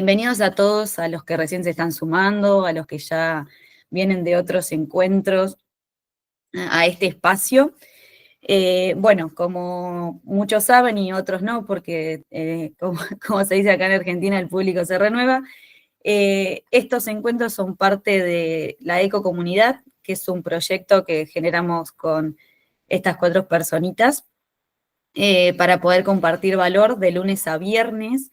Bienvenidos a todos, a los que recién se están sumando, a los que ya vienen de otros encuentros, a este espacio. Bueno, como muchos saben y otros no, porque como se dice acá en Argentina, el público se renueva, estos encuentros son parte de la Ecocomunidad, que es un proyecto que generamos con estas 4 personitas, para poder compartir valor de lunes a viernes,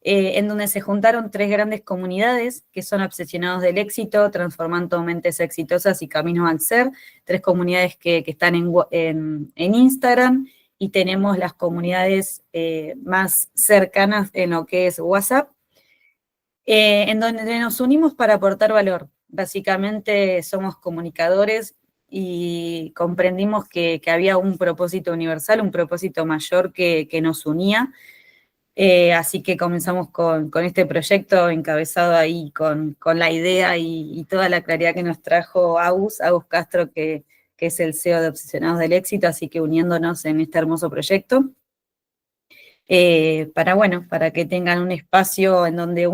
en donde se juntaron 3 grandes comunidades que son obsesionados del éxito, transformando mentes exitosas y caminos al ser, 3 comunidades que están en Instagram, y tenemos las comunidades más cercanas en lo que es WhatsApp, en donde nos unimos para aportar valor. Básicamente somos comunicadores y comprendimos que había un propósito universal, un propósito mayor que nos unía. Así que comenzamos con este proyecto encabezado ahí con la idea y toda la claridad que nos trajo Agus Castro, que es el CEO de Obsesionados del Éxito, así que uniéndonos en este hermoso proyecto. Para que tengan un espacio en donde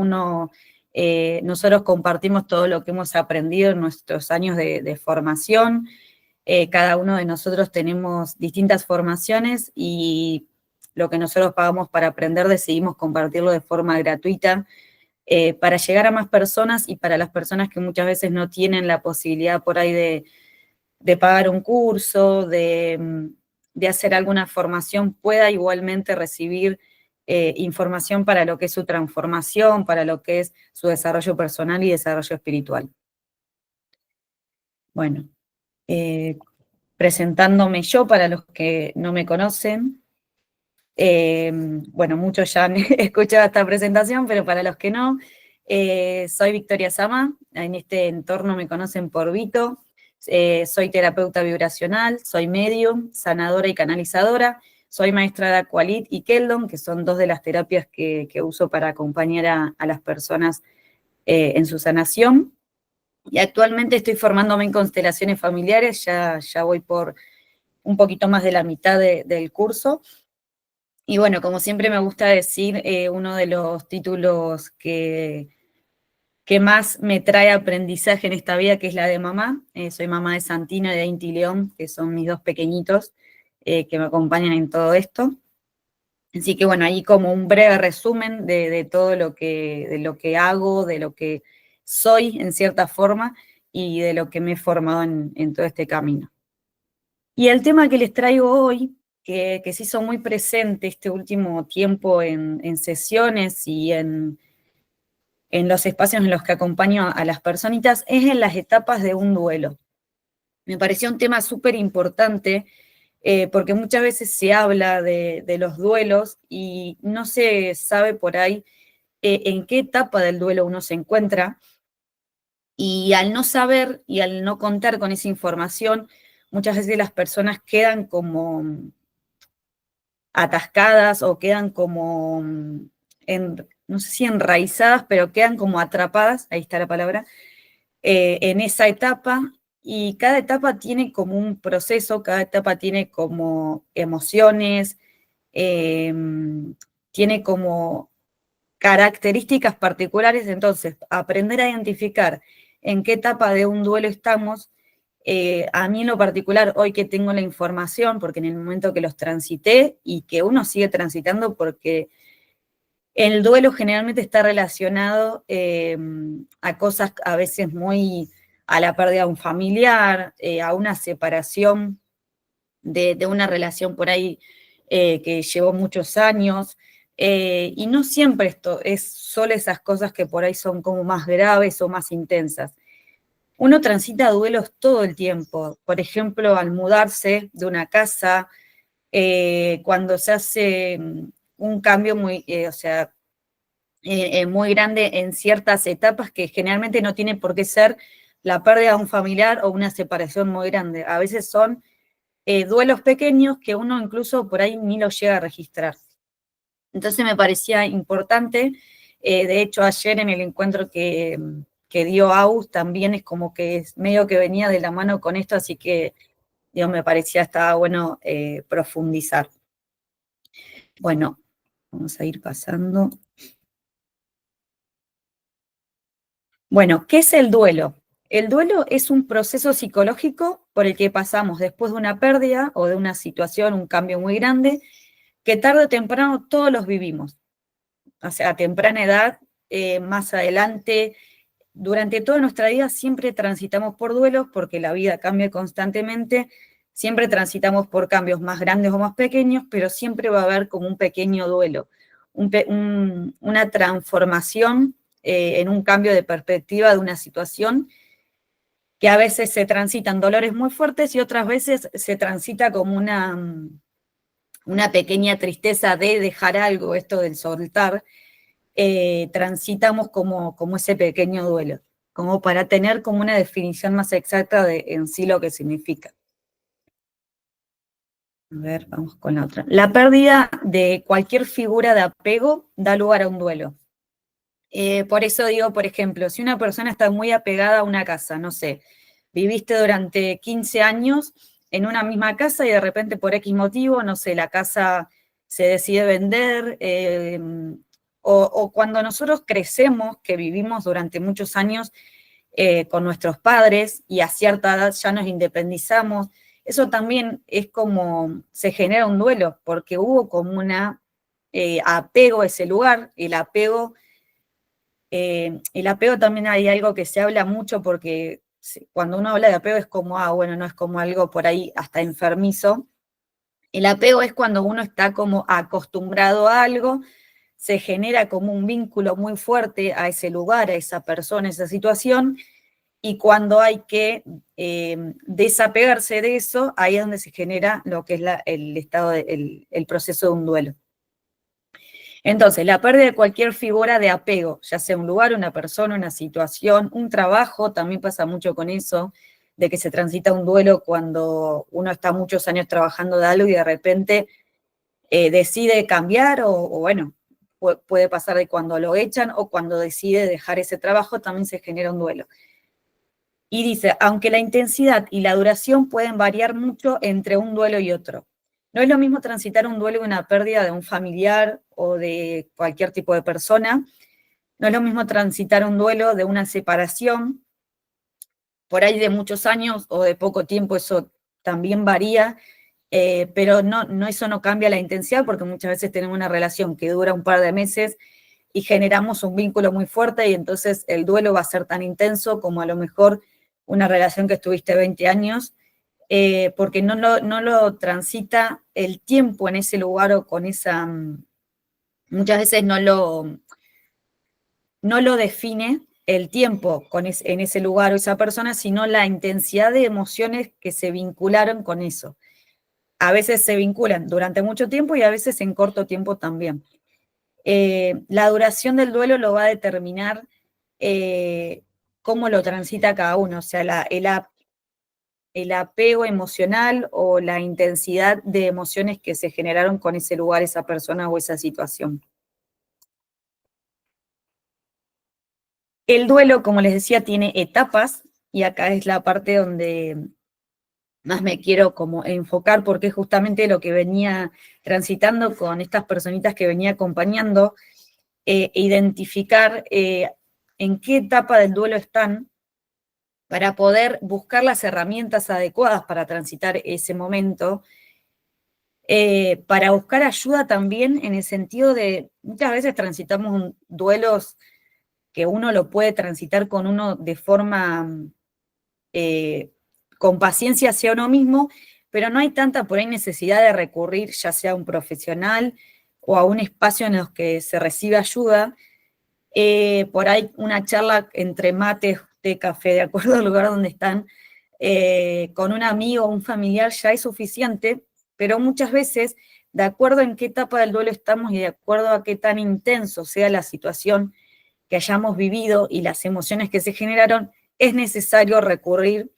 nosotros compartimos todo lo que hemos aprendido en nuestros años de formación. Cada uno de nosotros tenemos distintas formaciones y lo que nosotros pagamos para aprender decidimos compartirlo de forma gratuita, para llegar a más personas y para las personas que muchas veces no tienen la posibilidad por ahí de pagar un curso, de hacer alguna formación, pueda igualmente recibir información para lo que es su transformación, para lo que es su desarrollo personal y desarrollo espiritual. Bueno, presentándome yo para los que no me conocen. Bueno, muchos ya han escuchado esta presentación, pero para los que no, soy Victoria Sama, en este entorno me conocen por Vito. Soy terapeuta vibracional, soy medium, sanadora y canalizadora, soy maestra de Aqualit y Keldon, que son 2 de las terapias que uso para acompañar a las personas en su sanación. Y actualmente estoy formándome en constelaciones familiares, ya voy por un poquito más de la mitad del curso. Y bueno, como siempre me gusta decir, uno de los títulos que más me trae aprendizaje en esta vida, que es la de mamá. Soy mamá de Santino y de Inti León, que son mis 2 pequeñitos, que me acompañan en todo esto. Así que bueno, ahí como un breve resumen de todo de lo que hago, de lo que soy en cierta forma, y de lo que me he formado en todo este camino. Y el tema que les traigo hoy, que se hizo muy presente este último tiempo en sesiones y en los espacios en los que acompaño a las personitas, es en las etapas de un duelo. Me pareció un tema súper importante, porque muchas veces se habla de los duelos y no se sabe por ahí en qué etapa del duelo uno se encuentra, y al no saber y al no contar con esa información, muchas veces las personas quedan como atascadas o quedan como, no sé si enraizadas, pero quedan como atrapadas, ahí está la palabra, en esa etapa, y cada etapa tiene como un proceso, cada etapa tiene como emociones, eh, tiene como características particulares. Entonces aprender a identificar en qué etapa de un duelo estamos. A mí en lo particular, hoy que tengo la información, porque en el momento que los transité y que uno sigue transitando, porque el duelo generalmente está relacionado a cosas a veces muy, a la pérdida de un familiar, a una separación de una relación por ahí que llevó muchos años, y no siempre esto es solo esas cosas que por ahí son como más graves o más intensas. Uno transita duelos todo el tiempo, por ejemplo, al mudarse de una casa, cuando se hace un cambio muy, muy grande en ciertas etapas, que generalmente no tiene por qué ser la pérdida de un familiar o una separación muy grande. A veces son duelos pequeños que uno incluso por ahí ni los llega a registrar. Entonces me parecía importante, de hecho ayer en el encuentro que dio Aus también es como que es medio que venía de la mano con esto, así que digo, me parecía estaba bueno profundizar. Bueno, vamos a ir pasando. Bueno, ¿qué es el duelo? El duelo es un proceso psicológico por el que pasamos después de una pérdida o de una situación, un cambio muy grande, que tarde o temprano todos los vivimos. O sea, a temprana edad, más adelante, durante toda nuestra vida siempre transitamos por duelos porque la vida cambia constantemente, siempre transitamos por cambios más grandes o más pequeños, pero siempre va a haber como un pequeño duelo, una transformación en un cambio de perspectiva de una situación que a veces se transitan dolores muy fuertes y otras veces se transita como una pequeña tristeza de dejar algo, esto del soltar, transitamos como ese pequeño duelo, como para tener como una definición más exacta de en sí lo que significa. A ver, vamos con la otra. La pérdida de cualquier figura de apego da lugar a un duelo. Por eso digo, por ejemplo, si una persona está muy apegada a una casa, no sé, viviste durante 15 años en una misma casa y de repente por X motivo, no sé, la casa se decide vender, o cuando nosotros crecemos, que vivimos durante muchos años con nuestros padres y a cierta edad ya nos independizamos, eso también es como se genera un duelo, porque hubo como una apego a ese lugar, el apego también hay algo que se habla mucho porque cuando uno habla de apego es como, bueno, no es como algo por ahí hasta enfermizo. El apego es cuando uno está como acostumbrado a algo, se genera como un vínculo muy fuerte a ese lugar, a esa persona, a esa situación, y cuando hay que desapegarse de eso, ahí es donde se genera lo que es el estado, el proceso de un duelo. Entonces, la pérdida de cualquier figura de apego, ya sea un lugar, una persona, una situación, un trabajo, también pasa mucho con eso, de que se transita un duelo cuando uno está muchos años trabajando de algo y de repente decide cambiar o bueno, puede pasar de cuando lo echan o cuando decide dejar ese trabajo, también se genera un duelo. Y dice, aunque la intensidad y la duración pueden variar mucho entre un duelo y otro. No es lo mismo transitar un duelo y una pérdida de un familiar o de cualquier tipo de persona. No es lo mismo transitar un duelo de una separación, por ahí de muchos años o de poco tiempo, eso también varía, pero eso no cambia la intensidad porque muchas veces tenemos una relación que dura un par de meses y generamos un vínculo muy fuerte y entonces el duelo va a ser tan intenso como a lo mejor una relación que estuviste 20 años, porque no lo transita el tiempo en ese lugar o con esa, muchas veces no lo define el tiempo en ese lugar o esa persona, sino la intensidad de emociones que se vincularon con eso. A veces se vinculan durante mucho tiempo y a veces en corto tiempo también. La duración del duelo lo va a determinar cómo lo transita cada uno, o sea, el apego emocional o la intensidad de emociones que se generaron con ese lugar, esa persona o esa situación. El duelo, como les decía, tiene etapas y acá es la parte donde más me quiero como enfocar porque es justamente lo que venía transitando con estas personitas que venía acompañando, identificar en qué etapa del duelo están para poder buscar las herramientas adecuadas para transitar ese momento, para buscar ayuda también en el sentido de, muchas veces transitamos duelos que uno lo puede transitar con uno de forma, con paciencia hacia uno mismo, pero no hay tanta por ahí necesidad de recurrir ya sea a un profesional o a un espacio en los que se recibe ayuda, por ahí una charla entre mate, té, café, de acuerdo al lugar donde están, con un amigo o un familiar ya es suficiente, pero muchas veces, de acuerdo en qué etapa del duelo estamos y de acuerdo a qué tan intenso sea la situación que hayamos vivido y las emociones que se generaron, es necesario recurrir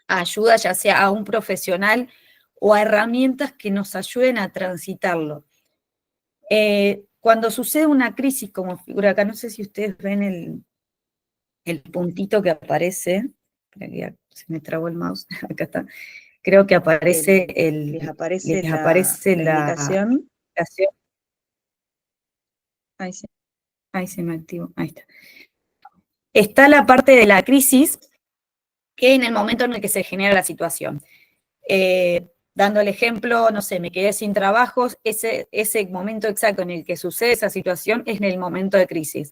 a ayuda, ya sea a un profesional o a herramientas que nos ayuden a transitarlo. Cuando sucede una crisis como figura acá, no sé si ustedes ven el puntito que aparece, se me trabó el mouse, acá está, creo que aparece les aparece la la indicación. indicación, Ahí sí. ahí se me activó, ahí está. Está la parte de la crisis, que en el momento en el que se genera la situación. Dando el ejemplo, no sé, me quedé sin trabajos, ese momento exacto en el que sucede esa situación es en el momento de crisis.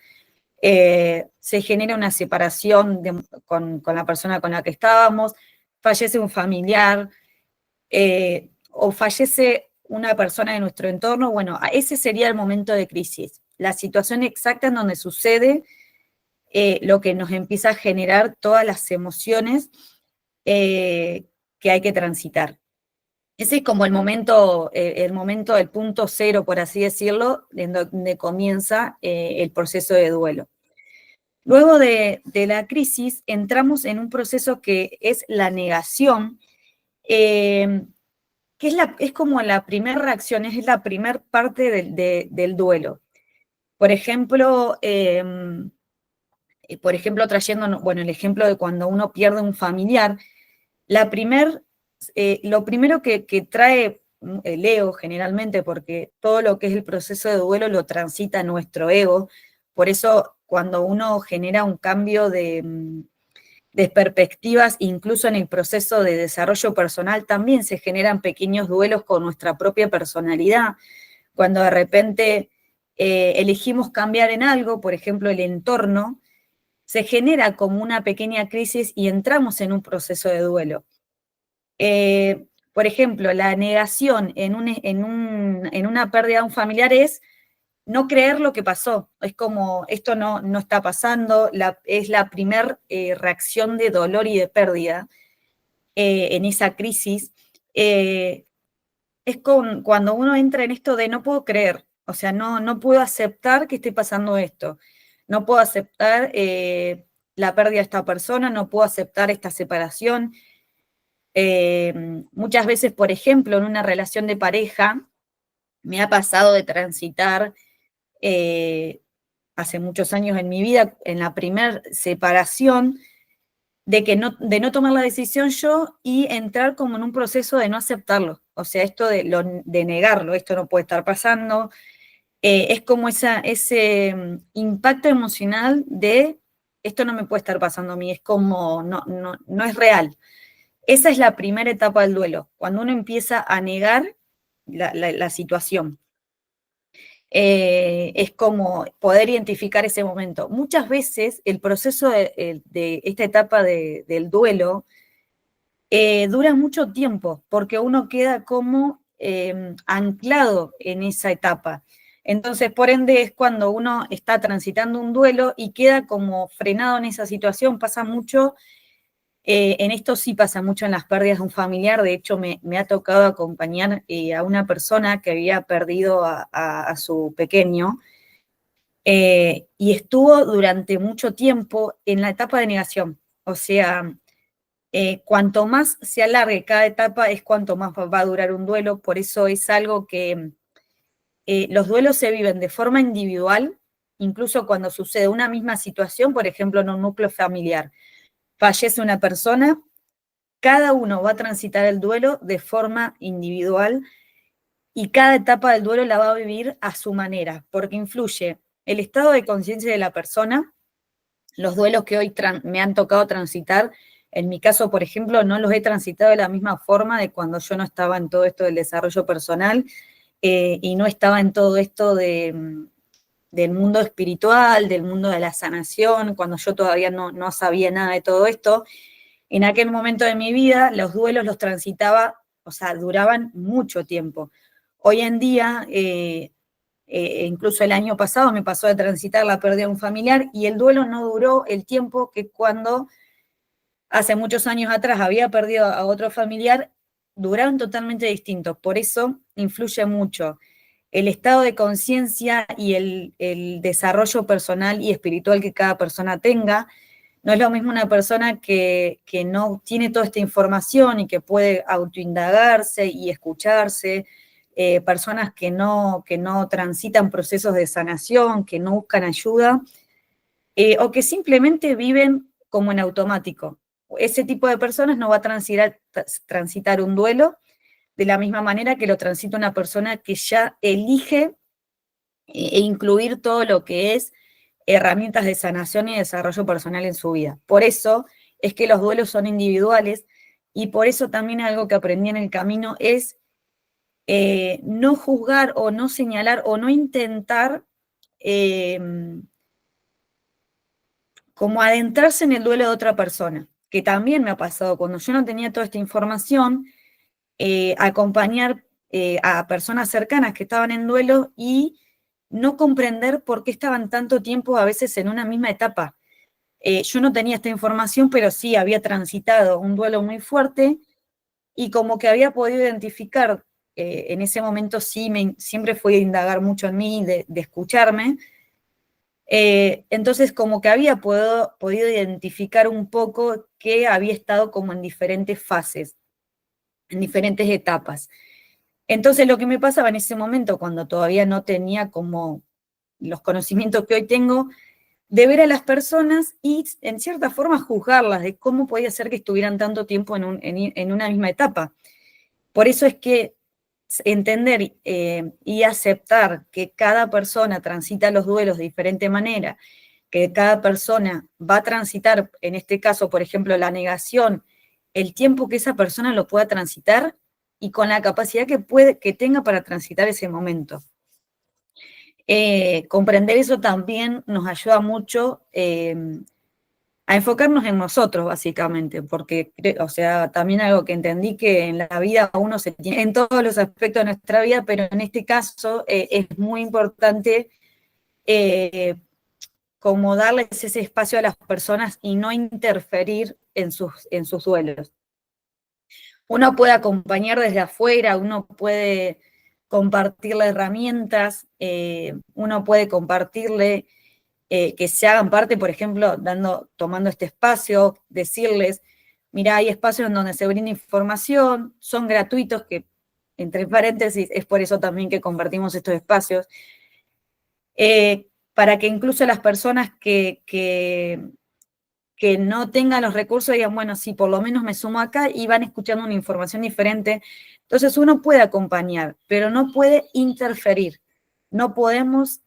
Se genera una separación con la persona con la que estábamos, fallece un familiar, o fallece una persona de nuestro entorno, bueno, ese sería el momento de crisis, la situación exacta en donde sucede lo que nos empieza a generar todas las emociones que hay que transitar. Ese es como el momento del punto cero, por así decirlo, en donde comienza el proceso de duelo. Luego de la crisis, entramos en un proceso que es la negación, que es como la primera reacción, es la primera parte del duelo. Por ejemplo, trayendo, bueno, el ejemplo de cuando uno pierde un familiar, lo primero que trae el ego generalmente, porque todo lo que es el proceso de duelo lo transita nuestro ego, por eso cuando uno genera un cambio de perspectivas, incluso en el proceso de desarrollo personal, también se generan pequeños duelos con nuestra propia personalidad, cuando de repente elegimos cambiar en algo, por ejemplo el entorno, se genera como una pequeña crisis y entramos en un proceso de duelo. Por ejemplo, la negación en una pérdida de un familiar es no creer lo que pasó. Es como, esto no está pasando, es la primer reacción de dolor y de pérdida en esa crisis. Es cuando uno entra en esto de no puedo creer, o sea, no puedo aceptar que esté pasando esto, no puedo aceptar la pérdida de esta persona, no puedo aceptar esta separación. Muchas veces, por ejemplo, en una relación de pareja, me ha pasado de transitar hace muchos años en mi vida, en la primera separación, de no tomar la decisión yo y entrar como en un proceso de no aceptarlo. O sea, esto de negarlo, esto no puede estar pasando. Es como ese impacto emocional de esto no me puede estar pasando a mí, es como no es real. Esa es la primera etapa del duelo, cuando uno empieza a negar la situación. Es como poder identificar ese momento. Muchas veces el proceso de esta etapa del duelo dura mucho tiempo, porque uno queda como anclado en esa etapa. Entonces, por ende, es cuando uno está transitando un duelo y queda como frenado en esa situación. Pasa mucho, en esto sí pasa mucho en las pérdidas de un familiar. De hecho, me ha tocado acompañar a una persona que había perdido a su pequeño, y estuvo durante mucho tiempo en la etapa de negación. O sea, cuanto más se alargue cada etapa es cuanto más va a durar un duelo. Por eso es algo que los duelos se viven de forma individual, incluso cuando sucede una misma situación, por ejemplo, en un núcleo familiar. Fallece una persona, cada uno va a transitar el duelo de forma individual y cada etapa del duelo la va a vivir a su manera, porque influye el estado de conciencia de la persona. Los duelos que hoy me han tocado transitar, en mi caso, por ejemplo, no los he transitado de la misma forma de cuando yo no estaba en todo esto del desarrollo personal y no estaba en todo esto del mundo espiritual, del mundo de la sanación, cuando yo todavía no sabía nada de todo esto. En aquel momento de mi vida, los duelos los transitaba, o sea, duraban mucho tiempo. Hoy en día, incluso el año pasado me pasó de transitar la pérdida de un familiar y el duelo no duró el tiempo que cuando hace muchos años atrás había perdido a otro familiar, duraron totalmente distintos. Por eso influye mucho el estado de conciencia y el desarrollo personal y espiritual que cada persona tenga. No es lo mismo una persona que no tiene toda esta información y que puede autoindagarse y escucharse, personas que no transitan procesos de sanación, que no buscan ayuda, o que simplemente viven como en automático. Ese tipo de personas no va a transitar un duelo de la misma manera que lo transita una persona que ya elige incluir todo lo que es herramientas de sanación y desarrollo personal en su vida. Por eso es que los duelos son individuales y por eso también algo que aprendí en el camino es no juzgar o no señalar o no intentar como adentrarse en el duelo de otra persona, que también me ha pasado cuando yo no tenía toda esta información, acompañar a personas cercanas que estaban en duelo y no comprender por qué estaban tanto tiempo a veces en una misma etapa. Yo no tenía esta información, pero sí había transitado un duelo muy fuerte y como que había podido identificar, en ese momento sí, siempre fui a indagar mucho en mí, de escucharme, entonces como que había podido identificar un poco que había estado como en diferentes fases, en diferentes etapas. Entonces lo que me pasaba en ese momento, cuando todavía no tenía como los conocimientos que hoy tengo, de ver a las personas y en cierta forma juzgarlas, de cómo podía ser que estuvieran tanto tiempo en una misma etapa. Por eso es que entender y aceptar que cada persona transita los duelos de diferente manera, que cada persona va a transitar, en este caso, por ejemplo, la negación, el tiempo que esa persona lo pueda transitar y con la capacidad que tenga para transitar ese momento. Comprender eso también nos ayuda mucho a enfocarnos en nosotros, básicamente, porque, o sea, también algo que entendí que en la vida uno se tiene en todos los aspectos de nuestra vida, pero en este caso es muy importante como darles ese espacio a las personas y no interferir en sus duelos. Uno puede acompañar desde afuera, uno puede compartirle herramientas, uno puede compartirle que se hagan parte, por ejemplo, tomando este espacio, decirles, mira, hay espacios en donde se brinda información, son gratuitos, que entre paréntesis es por eso también que compartimos estos espacios, para que incluso las personas que no tengan los recursos digan, bueno, sí, por lo menos me sumo acá y van escuchando una información diferente. Entonces uno puede acompañar, pero no puede interferir. No podemos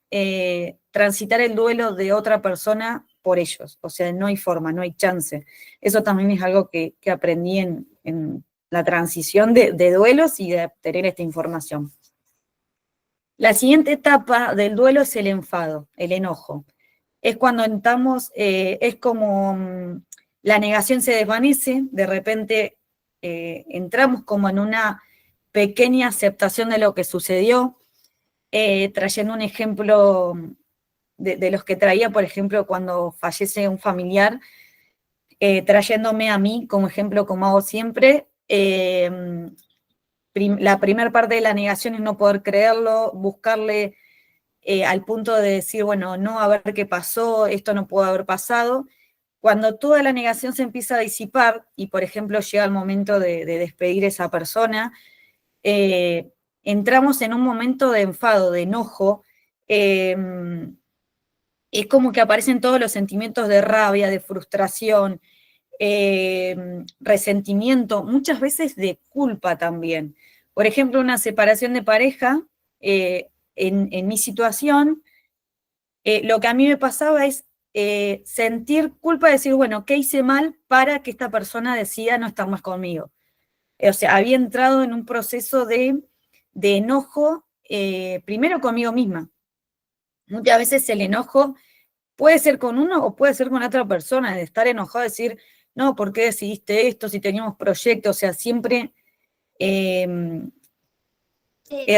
transitar el duelo de otra persona por ellos. O sea, no hay forma, no hay chance. Eso también es algo que aprendí en la transición de duelos y de obtener esta información. La siguiente etapa del duelo es el enfado, el enojo. Es cuando estamos, es como la negación se desvanece, de repente entramos como en una pequeña aceptación de lo que sucedió, trayendo un ejemplo de los que traía, por ejemplo, cuando fallece un familiar, trayéndome a mí como ejemplo, como hago siempre. La primera parte de la negación es no poder creerlo, buscarle al punto de decir, bueno, no, a ver qué pasó, esto no pudo haber pasado. Cuando toda la negación se empieza a disipar y, por ejemplo, llega el momento de despedir a esa persona, entramos en un momento de enfado, de enojo. Es como que aparecen todos los sentimientos de rabia, de frustración, resentimiento, muchas veces de culpa también. Por ejemplo, una separación de pareja, en mi situación, lo que a mí me pasaba es sentir culpa de decir, bueno, ¿qué hice mal para que esta persona decida no estar más conmigo? O sea, había entrado en un proceso de enojo, primero conmigo misma. Muchas veces el enojo puede ser con uno o puede ser con otra persona, de estar enojado, decir, no, ¿por qué decidiste esto si teníamos proyectos? O sea, siempre,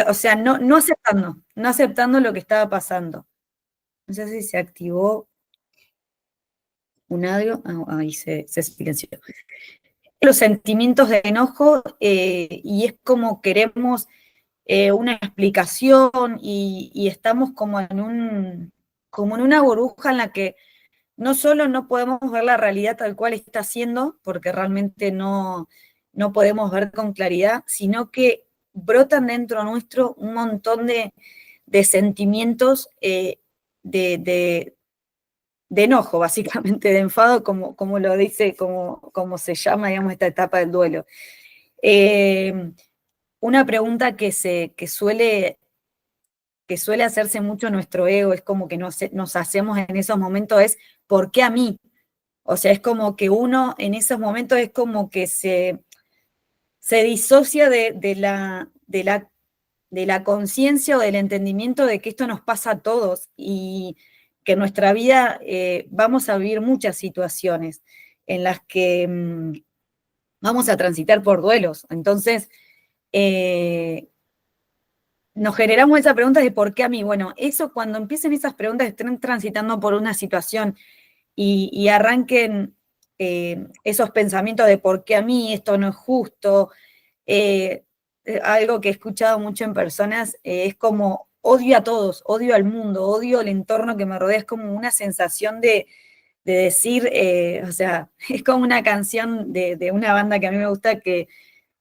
o sea, no aceptando lo que estaba pasando. No sé si se activó un audio, ahí se silenció. Los sentimientos de enojo, y es como queremos una explicación y estamos como como en una burbuja en la que no solo no podemos ver la realidad tal cual está siendo, porque realmente no podemos ver con claridad, sino que brotan dentro nuestro un montón de sentimientos de enojo, básicamente, de enfado, como lo dice, como se llama, digamos, esta etapa del duelo. Una pregunta que suele que suele hacerse mucho nuestro ego, es como que nos hacemos en esos momentos, es ¿por qué a mí? O sea, es como que uno en esos momentos es como que se disocia de la conciencia o del entendimiento de que esto nos pasa a todos y que en nuestra vida vamos a vivir muchas situaciones en las que vamos a transitar por duelos. Entonces, nos generamos esa pregunta de ¿por qué a mí? Bueno, eso cuando empiecen esas preguntas, estén transitando por una situación y arranquen esos pensamientos de ¿por qué a mí? Esto no es justo. Algo que he escuchado mucho en personas es como odio a todos, odio al mundo, odio el entorno que me rodea, es como una sensación de decir, o sea, es como una canción de una banda que a mí me gusta,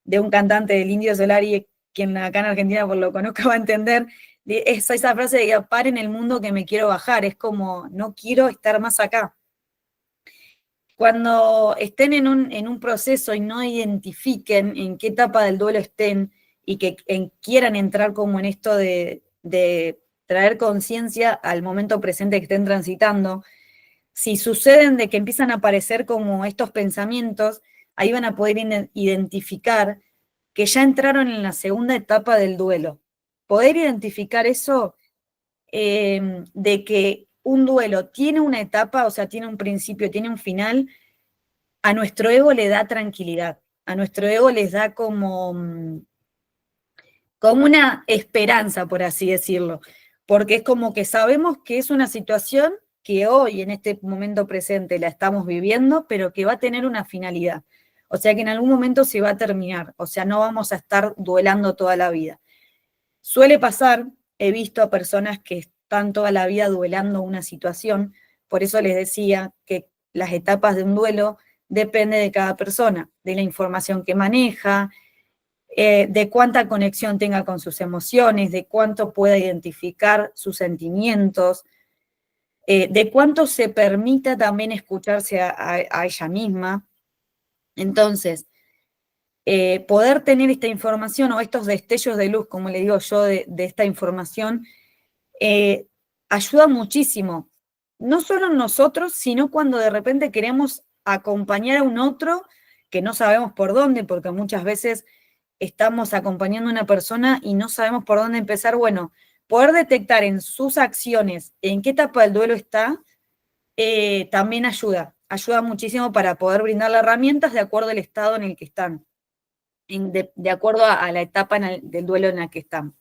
de un cantante del Indio Solari, quien acá en Argentina por lo conozco va a entender, es esa frase de paren el mundo que me quiero bajar, es como no quiero estar más acá. Cuando estén en un proceso y no identifiquen en qué etapa del duelo estén y que quieran entrar como en esto de traer conciencia al momento presente que estén transitando, si suceden de que empiezan a aparecer como estos pensamientos, ahí van a poder identificar que ya entraron en la segunda etapa del duelo. Poder identificar eso de que un duelo tiene una etapa, o sea, tiene un principio, tiene un final, a nuestro ego le da tranquilidad, a nuestro ego les da como una esperanza, por así decirlo, porque es como que sabemos que es una situación que hoy, en este momento presente, la estamos viviendo, pero que va a tener una finalidad. O sea que en algún momento se va a terminar, o sea, no vamos a estar duelando toda la vida. Suele pasar, he visto a personas que están toda la vida duelando una situación, por eso les decía que las etapas de un duelo depende de cada persona, de la información que maneja, de cuánta conexión tenga con sus emociones, de cuánto pueda identificar sus sentimientos, de cuánto se permita también escucharse a ella misma. Entonces, poder tener esta información o estos destellos de luz, como le digo yo, de esta información, ayuda muchísimo. No solo nosotros, sino cuando de repente queremos acompañar a un otro que no sabemos por dónde, porque muchas veces estamos acompañando a una persona y no sabemos por dónde empezar. Bueno, poder detectar en sus acciones en qué etapa del duelo está, también ayuda muchísimo para poder brindarle herramientas de acuerdo al estado en el que están, de acuerdo a la etapa del duelo en la que están.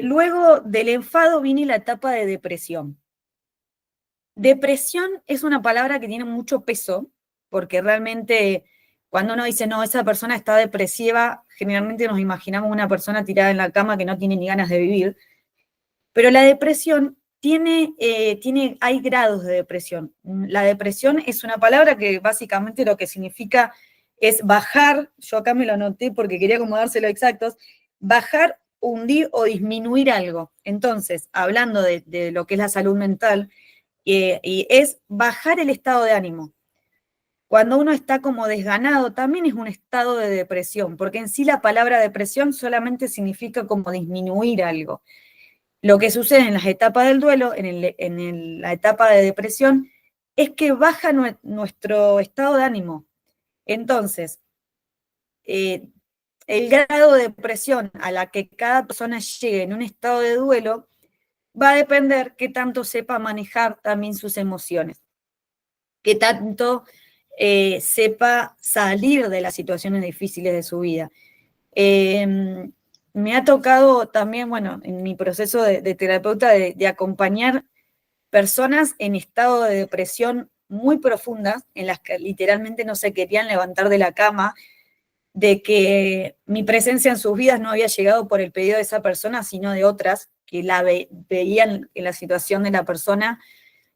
Luego del enfado viene la etapa de depresión. Depresión es una palabra que tiene mucho peso, porque realmente cuando uno dice, no, esa persona está depresiva, generalmente nos imaginamos una persona tirada en la cama que no tiene ni ganas de vivir, pero la depresión hay grados de depresión. La depresión es una palabra que básicamente lo que significa es bajar, yo acá me lo anoté porque quería acomodárselo exactos, bajar, hundir o disminuir algo. Entonces, hablando de lo que es la salud mental, y es bajar el estado de ánimo. Cuando uno está como desganado, también es un estado de depresión, porque en sí la palabra depresión solamente significa como disminuir algo. Lo que sucede en las etapas del duelo, la etapa de depresión, es que baja nuestro estado de ánimo. Entonces, el grado de depresión a la que cada persona llegue en un estado de duelo va a depender qué tanto sepa manejar también sus emociones, qué tanto sepa salir de las situaciones difíciles de su vida. Me ha tocado también, bueno, en mi proceso de terapeuta, de acompañar personas en estado de depresión muy profundas, en las que literalmente no se querían levantar de la cama, de que mi presencia en sus vidas no había llegado por el pedido de esa persona, sino de otras que la veían en la situación de la persona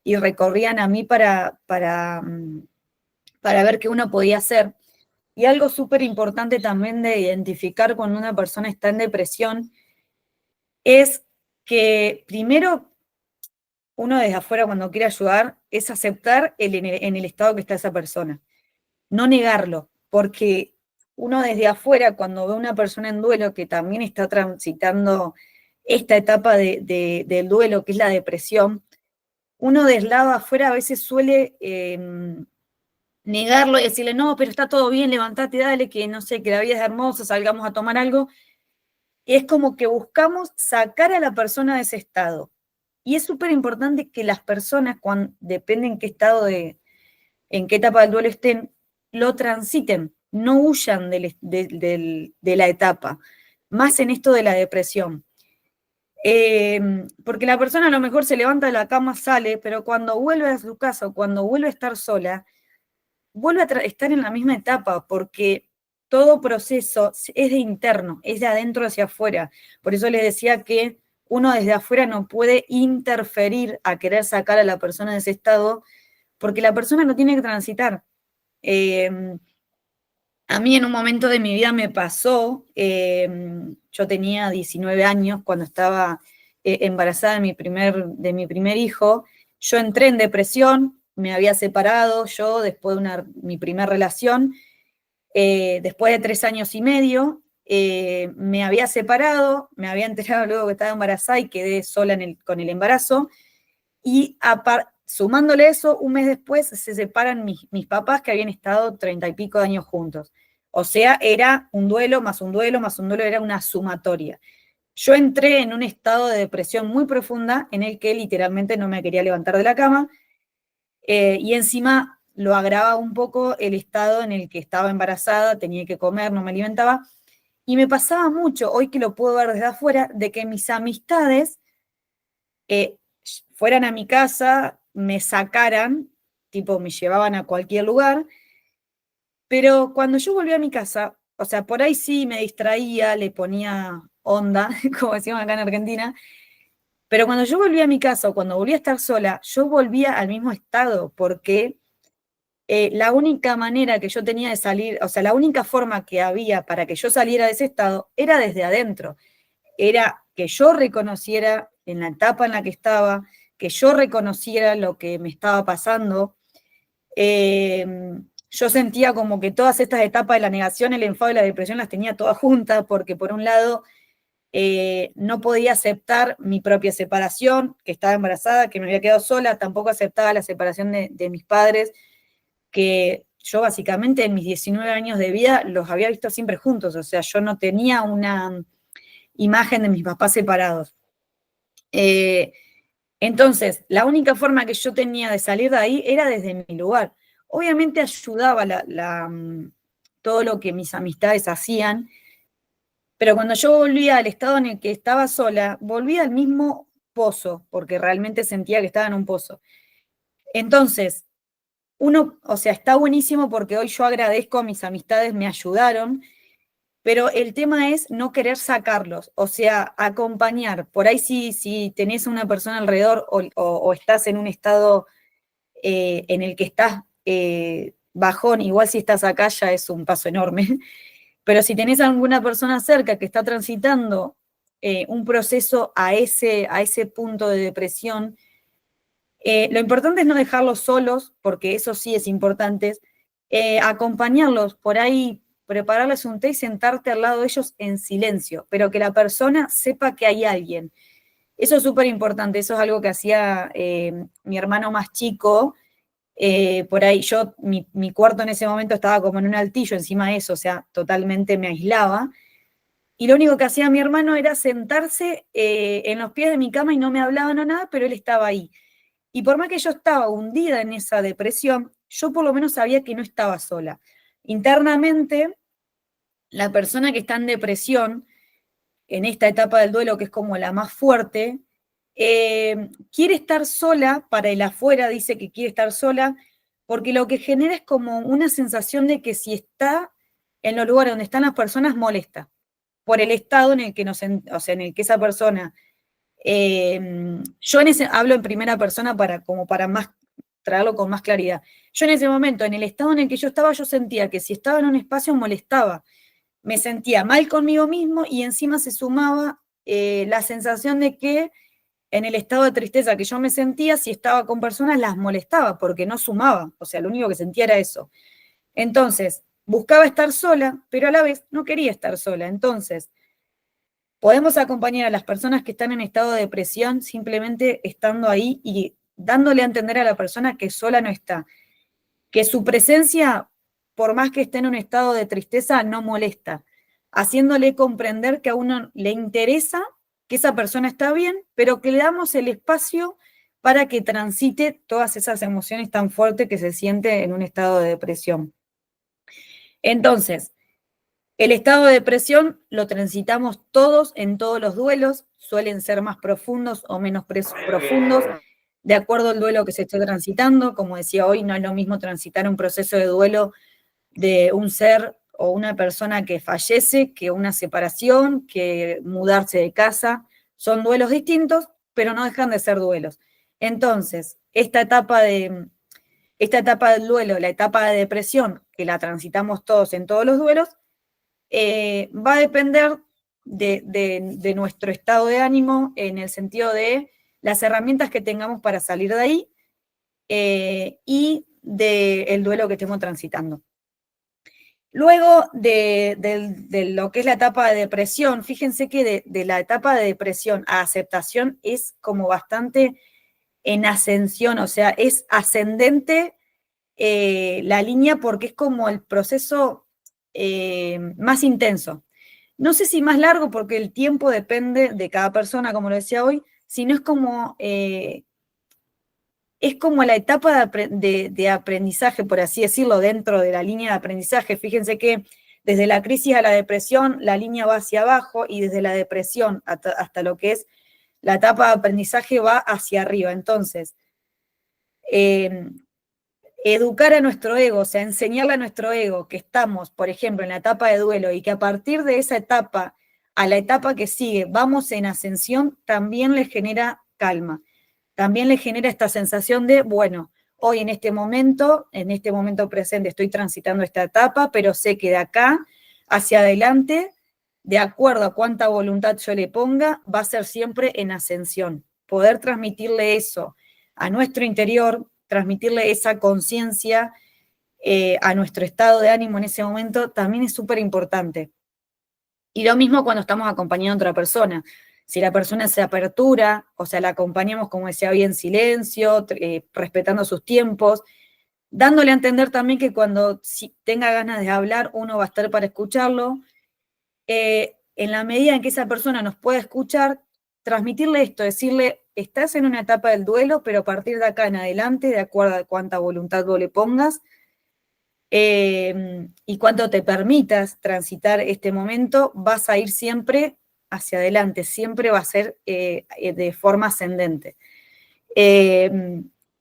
y recorrían a mí para ver qué uno podía hacer. Y algo súper importante también de identificar cuando una persona está en depresión es que primero uno desde afuera cuando quiere ayudar es aceptar en el estado que está esa persona, no negarlo, porque uno desde afuera cuando ve a una persona en duelo que también está transitando esta etapa del duelo, que es la depresión, uno del lado afuera a veces suele negarlo y decirle, no, pero está todo bien, levantate, dale, que no sé, que la vida es hermosa, salgamos a tomar algo. Es como que buscamos sacar a la persona de ese estado. Y es súper importante que las personas, depende en qué estado en qué etapa del duelo estén, lo transiten, no huyan de la etapa, más en esto de la depresión. Porque la persona a lo mejor se levanta de la cama, sale, pero cuando vuelve a su casa o cuando vuelve a estar sola, vuelve a estar en la misma etapa, porque todo proceso es de interno, es de adentro hacia afuera. Por eso les decía que uno desde afuera no puede interferir a querer sacar a la persona de ese estado, porque la persona lo tiene que transitar. A mí en un momento de mi vida me pasó, yo tenía 19 años cuando estaba embarazada de mi primer hijo, yo entré en depresión, me había separado yo después de mi primera relación, después de 3 años y medio, me había separado, me había enterado luego que estaba embarazada y quedé sola con el embarazo, y sumándole eso, un mes después se separan mis papás que habían estado 30 y pico de años juntos. O sea, era un duelo, más un duelo, más un duelo, era una sumatoria. Yo entré en un estado de depresión muy profunda en el que literalmente no me quería levantar de la cama, y encima lo agravaba un poco el estado en el que estaba embarazada, tenía que comer, no me alimentaba, y me pasaba mucho, hoy que lo puedo ver desde afuera, de que mis amistades fueran a mi casa, me sacaran, tipo me llevaban a cualquier lugar, pero cuando yo volví a mi casa, o sea, por ahí sí me distraía, le ponía onda, como decíamos acá en Argentina, pero cuando yo volví a mi casa o cuando volví a estar sola, yo volvía al mismo estado, porque la única manera que yo tenía de salir, o sea, la única forma que había para que yo saliera de ese estado era desde adentro, era que yo reconociera en la etapa en la que estaba, que yo reconociera lo que me estaba pasando. Eh, yo sentía como que todas estas etapas de la negación, el enfado y la depresión las tenía todas juntas, porque por un lado no podía aceptar mi propia separación, que estaba embarazada, que me había quedado sola, tampoco aceptaba la separación de mis padres, que yo básicamente en mis 19 años de vida los había visto siempre juntos, o sea, yo no tenía una imagen de mis papás separados. Entonces, la única forma que yo tenía de salir de ahí era desde mi lugar. Obviamente ayudaba todo lo que mis amistades hacían, pero cuando yo volvía al estado en el que estaba sola, volvía al mismo pozo, porque realmente sentía que estaba en un pozo. Entonces, o sea, está buenísimo porque hoy yo agradezco a mis amistades, me ayudaron, pero el tema es no querer sacarlos, o sea, acompañar. Por ahí si tenés una persona alrededor o estás en un estado en el que estás bajón, igual si estás acá ya es un paso enorme, pero si tenés alguna persona cerca que está transitando un proceso a ese punto de depresión, lo importante es no dejarlos solos, porque eso sí es importante, acompañarlos, por ahí prepararles un té y sentarte al lado de ellos en silencio, pero que la persona sepa que hay alguien. Eso es súper importante, eso es algo que hacía mi hermano más chico, por ahí mi cuarto en ese momento estaba como en un altillo encima de eso, o sea, totalmente me aislaba, y lo único que hacía mi hermano era sentarse en los pies de mi cama y no me hablaba no nada, pero él estaba ahí. Y por más que yo estaba hundida en esa depresión, yo por lo menos sabía que no estaba sola. Internamente, la persona que está en depresión, en esta etapa del duelo, que es como la más fuerte, quiere estar sola, para el afuera dice que quiere estar sola, porque lo que genera es como una sensación de que si está en los lugares donde están las personas, molesta, por el estado en el que o sea, en el que esa persona yo hablo en primera persona como para traerlo con más claridad. Yo en ese momento, en el estado en el que yo estaba, yo sentía que si estaba en un espacio molestaba. Me sentía mal conmigo mismo y encima se sumaba la sensación de que en el estado de tristeza que yo me sentía, si estaba con personas, las molestaba porque no sumaba. O sea, lo único que sentía era eso. Entonces, buscaba estar sola, pero a la vez no quería estar sola. Entonces, Podemos acompañar a las personas que están en estado de depresión simplemente estando ahí y dándole a entender a la persona que sola no está, que su presencia, por más que esté en un estado de tristeza, no molesta, haciéndole comprender que a uno le interesa que esa persona está bien, pero que le damos el espacio para que transite todas esas emociones tan fuertes que se siente en un estado de depresión. Entonces, el estado de depresión lo transitamos todos en todos los duelos, suelen ser más profundos o menos profundos, de acuerdo al duelo que se esté transitando. Como decía hoy, no es lo mismo transitar un proceso de duelo de un ser o una persona que fallece, que una separación, que mudarse de casa. Son duelos distintos, pero no dejan de ser duelos. Entonces, esta etapa del duelo, la etapa de depresión, que la transitamos todos en todos los duelos, va a depender de nuestro estado de ánimo, en el sentido de las herramientas que tengamos para salir de ahí y del duelo que estemos transitando. Luego de lo que es la etapa de depresión, fíjense que de la etapa de depresión a aceptación es como bastante en ascensión, o sea, es ascendente la línea porque es como el proceso más intenso. No sé si más largo porque el tiempo depende de cada persona, como lo decía hoy, sino es como la etapa de aprendizaje, por así decirlo, dentro de la línea de aprendizaje. Fíjense que desde la crisis a la depresión, la línea va hacia abajo, y desde la depresión hasta lo que es la etapa de aprendizaje va hacia arriba. Entonces, educar a nuestro ego, o sea, enseñarle a nuestro ego que estamos, por ejemplo, en la etapa de duelo y que a partir de esa etapa a la etapa que sigue vamos en ascensión, también le genera calma. También le genera esta sensación de, bueno, hoy en este momento presente estoy transitando esta etapa, pero sé que de acá hacia adelante, de acuerdo a cuánta voluntad yo le ponga, va a ser siempre en ascensión. Poder transmitirle eso a nuestro interior, transmitirle esa conciencia a nuestro estado de ánimo en ese momento, también es súper importante. Y lo mismo cuando estamos acompañando a otra persona. Si la persona se apertura, o sea, la acompañamos, como decía, bien en silencio, respetando sus tiempos, dándole a entender también que cuando tenga ganas de hablar, uno va a estar para escucharlo. En la medida en que esa persona nos pueda escuchar, transmitirle esto, decirle, estás en una etapa del duelo, pero a partir de acá en adelante, de acuerdo a cuánta voluntad vos le pongas, y cuánto te permitas transitar este momento, vas a ir siempre hacia adelante, siempre va a ser de forma ascendente.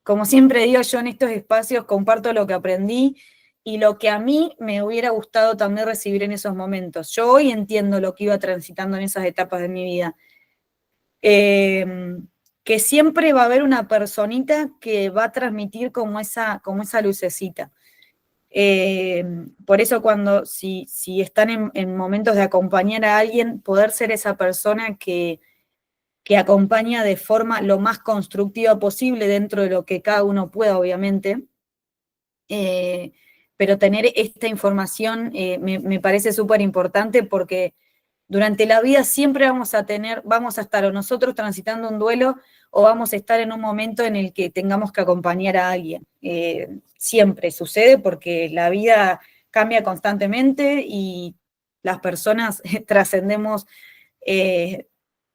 Como siempre digo, yo en estos espacios comparto lo que aprendí y lo que a mí me hubiera gustado también recibir en esos momentos. Yo hoy entiendo lo que iba transitando en esas etapas de mi vida. Que siempre va a haber una personita que va a transmitir como esa lucecita. Por eso si están en momentos de acompañar a alguien, poder ser esa persona que acompaña de forma lo más constructiva posible dentro de lo que cada uno pueda, obviamente, pero tener esta información me parece súper importante porque durante la vida siempre vamos a estar o nosotros transitando un duelo o vamos a estar en un momento en el que tengamos que acompañar a alguien. Siempre sucede porque la vida cambia constantemente y las personas trascendemos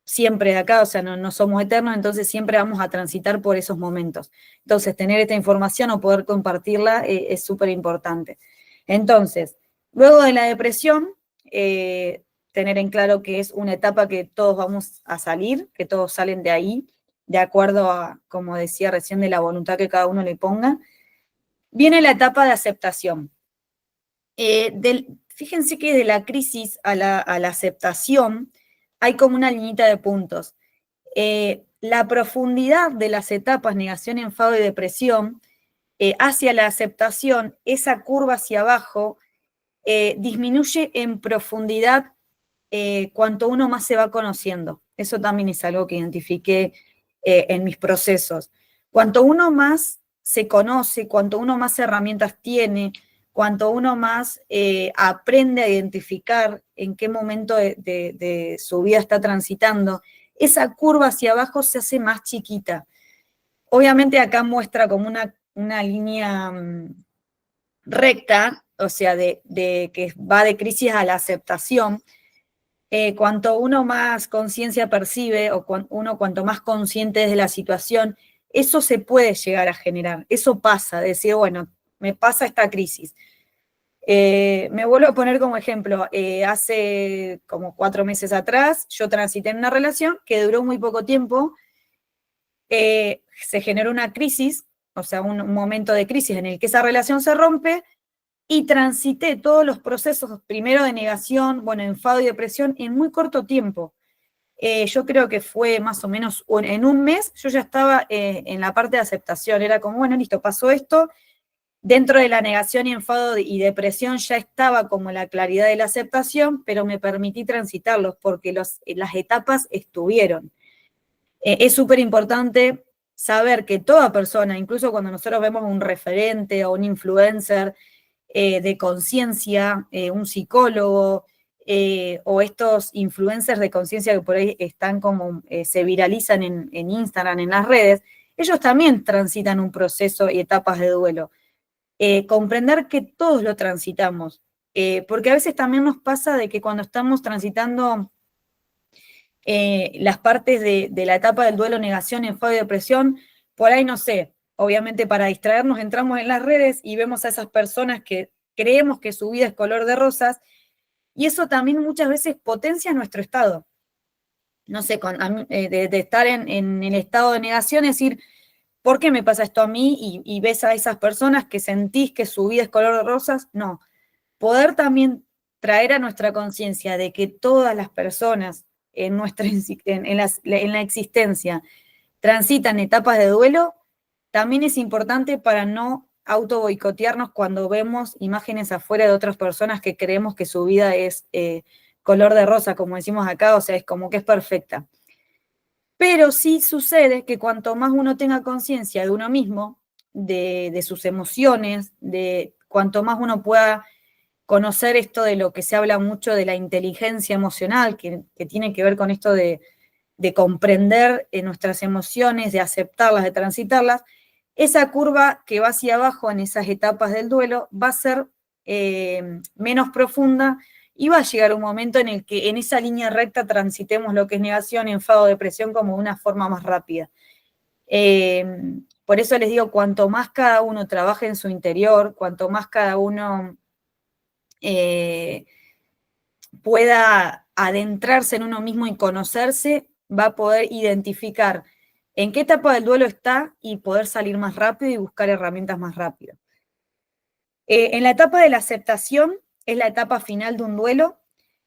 siempre de acá, o sea, no somos eternos, entonces siempre vamos a transitar por esos momentos. Entonces, tener esta información o poder compartirla es súper importante. Entonces, luego de la depresión, tener en claro que es una etapa que todos vamos a salir, que todos salen de ahí, de acuerdo a, como decía recién, de la voluntad que cada uno le ponga. Viene la etapa de aceptación. Fíjense que de la crisis a la aceptación hay como una liñita de puntos. La profundidad de las etapas negación, enfado y depresión hacia la aceptación, esa curva hacia abajo, disminuye en profundidad cuanto uno más se va conociendo. Eso también es algo que identifiqué en mis procesos. Cuanto uno más se conoce, cuanto uno más herramientas tiene, cuanto uno más aprende a identificar en qué momento de su vida está transitando, esa curva hacia abajo se hace más chiquita. Obviamente acá muestra como una línea recta, o sea, de que va de crisis a la aceptación. Cuanto uno más conciencia percibe, o cuanto más consciente es de la situación, eso se puede llegar a generar, eso pasa, decir, bueno, me pasa esta crisis. Me vuelvo a poner como ejemplo, hace como 4 meses atrás, yo transité en una relación que duró muy poco tiempo, se generó una crisis, o sea, un momento de crisis en el que esa relación se rompe, y transité todos los procesos, primero de negación, bueno, enfado y depresión, en muy corto tiempo. Yo creo que fue más o menos en un mes, yo ya estaba en la parte de aceptación, era como, bueno, listo, pasó esto, dentro de la negación y enfado y depresión ya estaba como la claridad de la aceptación, pero me permití transitarlos porque las etapas estuvieron. Es súper importante saber que toda persona, incluso cuando nosotros vemos un referente o un influencer de conciencia, un psicólogo, o estos influencers de conciencia que por ahí están como, se viralizan en Instagram, en las redes, ellos también transitan un proceso y etapas de duelo. Comprender que todos lo transitamos, porque a veces también nos pasa de que cuando estamos transitando las partes de la etapa del duelo, negación, enfado y depresión, por ahí no sé, obviamente para distraernos entramos en las redes y vemos a esas personas que creemos que su vida es color de rosas, y eso también muchas veces potencia nuestro estado. No sé, de estar en el estado de negación, es decir, ¿por qué me pasa esto a mí? Y ves a esas personas que sentís que su vida es color de rosas. No, poder también traer a nuestra conciencia de que todas las personas en la existencia transitan etapas de duelo, también es importante para no auto boicotearnos cuando vemos imágenes afuera de otras personas que creemos que su vida es color de rosa, como decimos acá, o sea, es como que es perfecta. Pero sí sucede que cuanto más uno tenga conciencia de uno mismo, de sus emociones, de cuanto más uno pueda conocer esto de lo que se habla mucho de la inteligencia emocional, que tiene que ver con esto de comprender nuestras emociones, de aceptarlas, de transitarlas, esa curva que va hacia abajo en esas etapas del duelo va a ser menos profunda y va a llegar un momento en el que en esa línea recta transitemos lo que es negación, enfado, depresión como una forma más rápida. Por eso les digo, cuanto más cada uno trabaje en su interior, cuanto más cada uno pueda adentrarse en uno mismo y conocerse, va a poder identificar en qué etapa del duelo está y poder salir más rápido y buscar herramientas más rápido. En la etapa de la aceptación, es la etapa final de un duelo,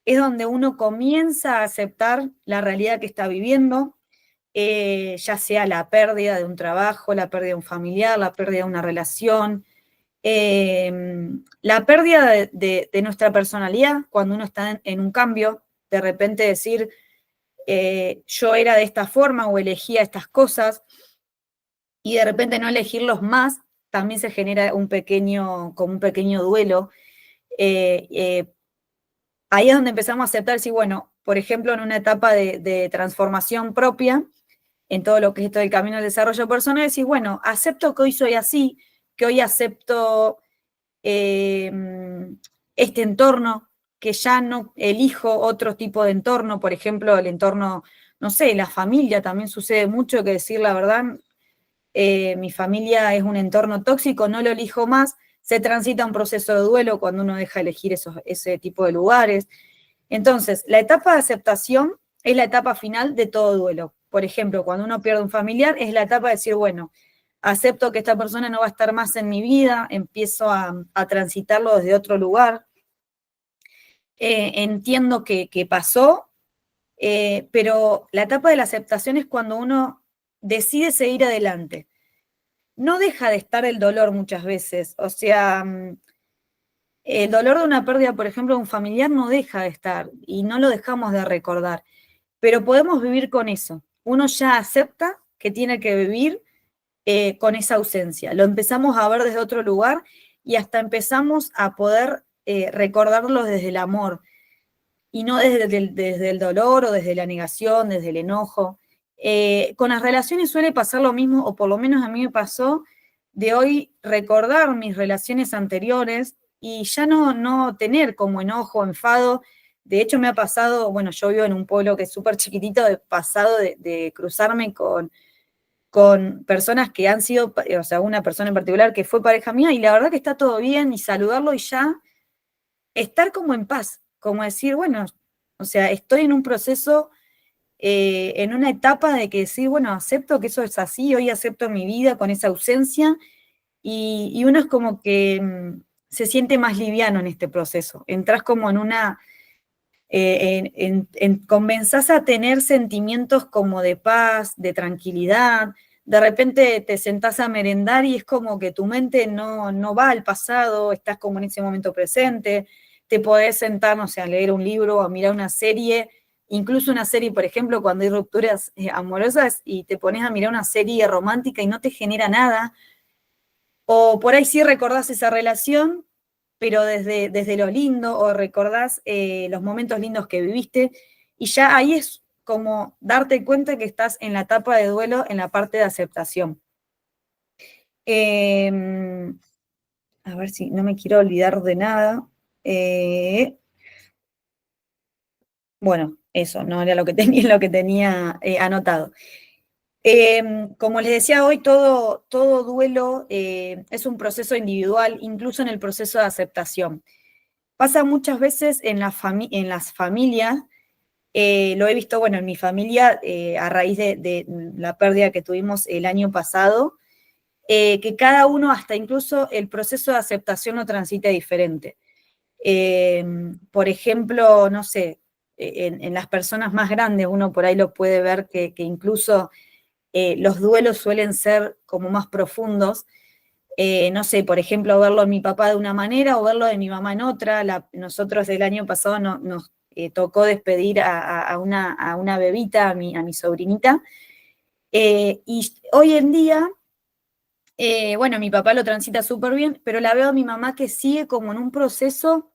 es donde uno comienza a aceptar la realidad que está viviendo, ya sea la pérdida de un trabajo, la pérdida de un familiar, la pérdida de una relación, la pérdida de nuestra personalidad, cuando uno está en un cambio, de repente decir, yo era de esta forma o elegía estas cosas, y de repente no elegirlos más, también se genera como un pequeño duelo. Ahí es donde empezamos a aceptar, si bueno, por ejemplo, en una etapa de transformación propia, en todo lo que es esto del camino del desarrollo personal, decís, bueno, acepto que hoy soy así, que hoy acepto este entorno, que ya no elijo otro tipo de entorno, por ejemplo, el entorno, no sé, la familia también sucede mucho, que decir la verdad, mi familia es un entorno tóxico, no lo elijo más, se transita un proceso de duelo cuando uno deja de elegir ese tipo de lugares. Entonces, la etapa de aceptación es la etapa final de todo duelo. Por ejemplo, cuando uno pierde un familiar, es la etapa de decir, bueno, acepto que esta persona no va a estar más en mi vida, empiezo a transitarlo desde otro lugar, entiendo que pasó, pero la etapa de la aceptación es cuando uno decide seguir adelante. No deja de estar el dolor muchas veces, o sea, el dolor de una pérdida, por ejemplo, de un familiar no deja de estar y no lo dejamos de recordar, pero podemos vivir con eso. Uno ya acepta que tiene que vivir con esa ausencia. Lo empezamos a ver desde otro lugar y hasta empezamos a poder recordarlos desde el amor, y no desde el dolor o desde la negación, desde el enojo. Con las relaciones suele pasar lo mismo, o por lo menos a mí me pasó, de hoy recordar mis relaciones anteriores y ya no tener como enojo, enfado. De hecho, me ha pasado, bueno, yo vivo en un pueblo que es súper chiquitito, de pasado de cruzarme con personas que han sido, o sea, una persona en particular que fue pareja mía, y la verdad que está todo bien, y saludarlo y ya estar como en paz, como decir, bueno, o sea, estoy en un proceso, en una etapa de que decir, bueno, acepto que eso es así, hoy acepto mi vida con esa ausencia, y uno es como que se siente más liviano en este proceso. Entrás como en una, comenzás a tener sentimientos como de paz, de tranquilidad. De repente te sentás a merendar y es como que tu mente no va al pasado, estás como en ese momento presente. Te podés sentar, no sé, a leer un libro o a mirar una serie, incluso una serie, por ejemplo, cuando hay rupturas amorosas y te pones a mirar una serie romántica y no te genera nada, o por ahí sí recordás esa relación, pero desde lo lindo, o recordás los momentos lindos que viviste, y ya ahí es como darte cuenta que estás en la etapa de duelo, en la parte de aceptación. A ver si no me quiero olvidar de nada. Bueno, eso, no era lo que tenía, lo que tenía anotado. Como les decía hoy, todo duelo es un proceso individual, incluso en el proceso de aceptación. Pasa muchas veces en las familias, lo he visto, bueno, en mi familia, a raíz de la pérdida que tuvimos el año pasado, que cada uno, hasta incluso el proceso de aceptación lo transita diferente. Por ejemplo, no sé, en las personas más grandes uno por ahí lo puede ver que incluso los duelos suelen ser como más profundos. No sé, por ejemplo, verlo en mi papá de una manera o verlo de mi mamá en otra. Nosotros el año pasado nos tocó despedir a una bebita, a mi sobrinita. Y hoy en día, bueno, mi papá lo transita súper bien, pero la veo a mi mamá que sigue como en un proceso,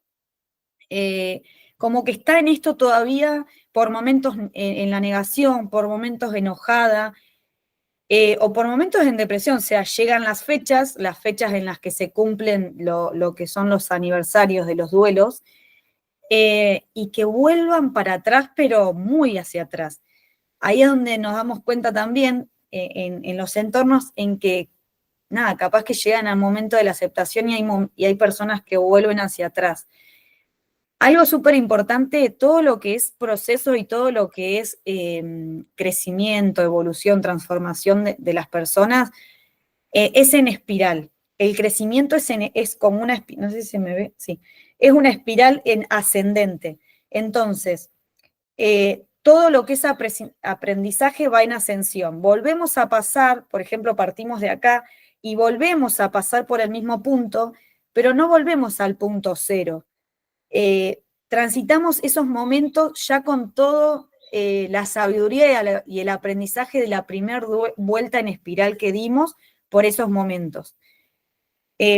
eh, como que está en esto todavía, por momentos en la negación, por momentos enojada, o por momentos en depresión. O sea, llegan las fechas en las que se cumplen lo que son los aniversarios de los duelos, y que vuelvan para atrás, pero muy hacia atrás. Ahí es donde nos damos cuenta también, en los entornos en que, nada, capaz que llegan al momento de la aceptación y hay personas que vuelven hacia atrás. Algo súper importante, todo lo que es proceso y todo lo que es crecimiento, evolución, transformación de las personas, es en espiral. El crecimiento es como una, no sé si se me ve, sí, es una espiral en ascendente. Entonces, todo lo que es aprendizaje va en ascensión. Volvemos a pasar, por ejemplo, partimos de acá y volvemos a pasar por el mismo punto, pero no volvemos al punto cero. Transitamos esos momentos ya con todo la sabiduría y el aprendizaje de la primera vuelta en espiral que dimos por esos momentos.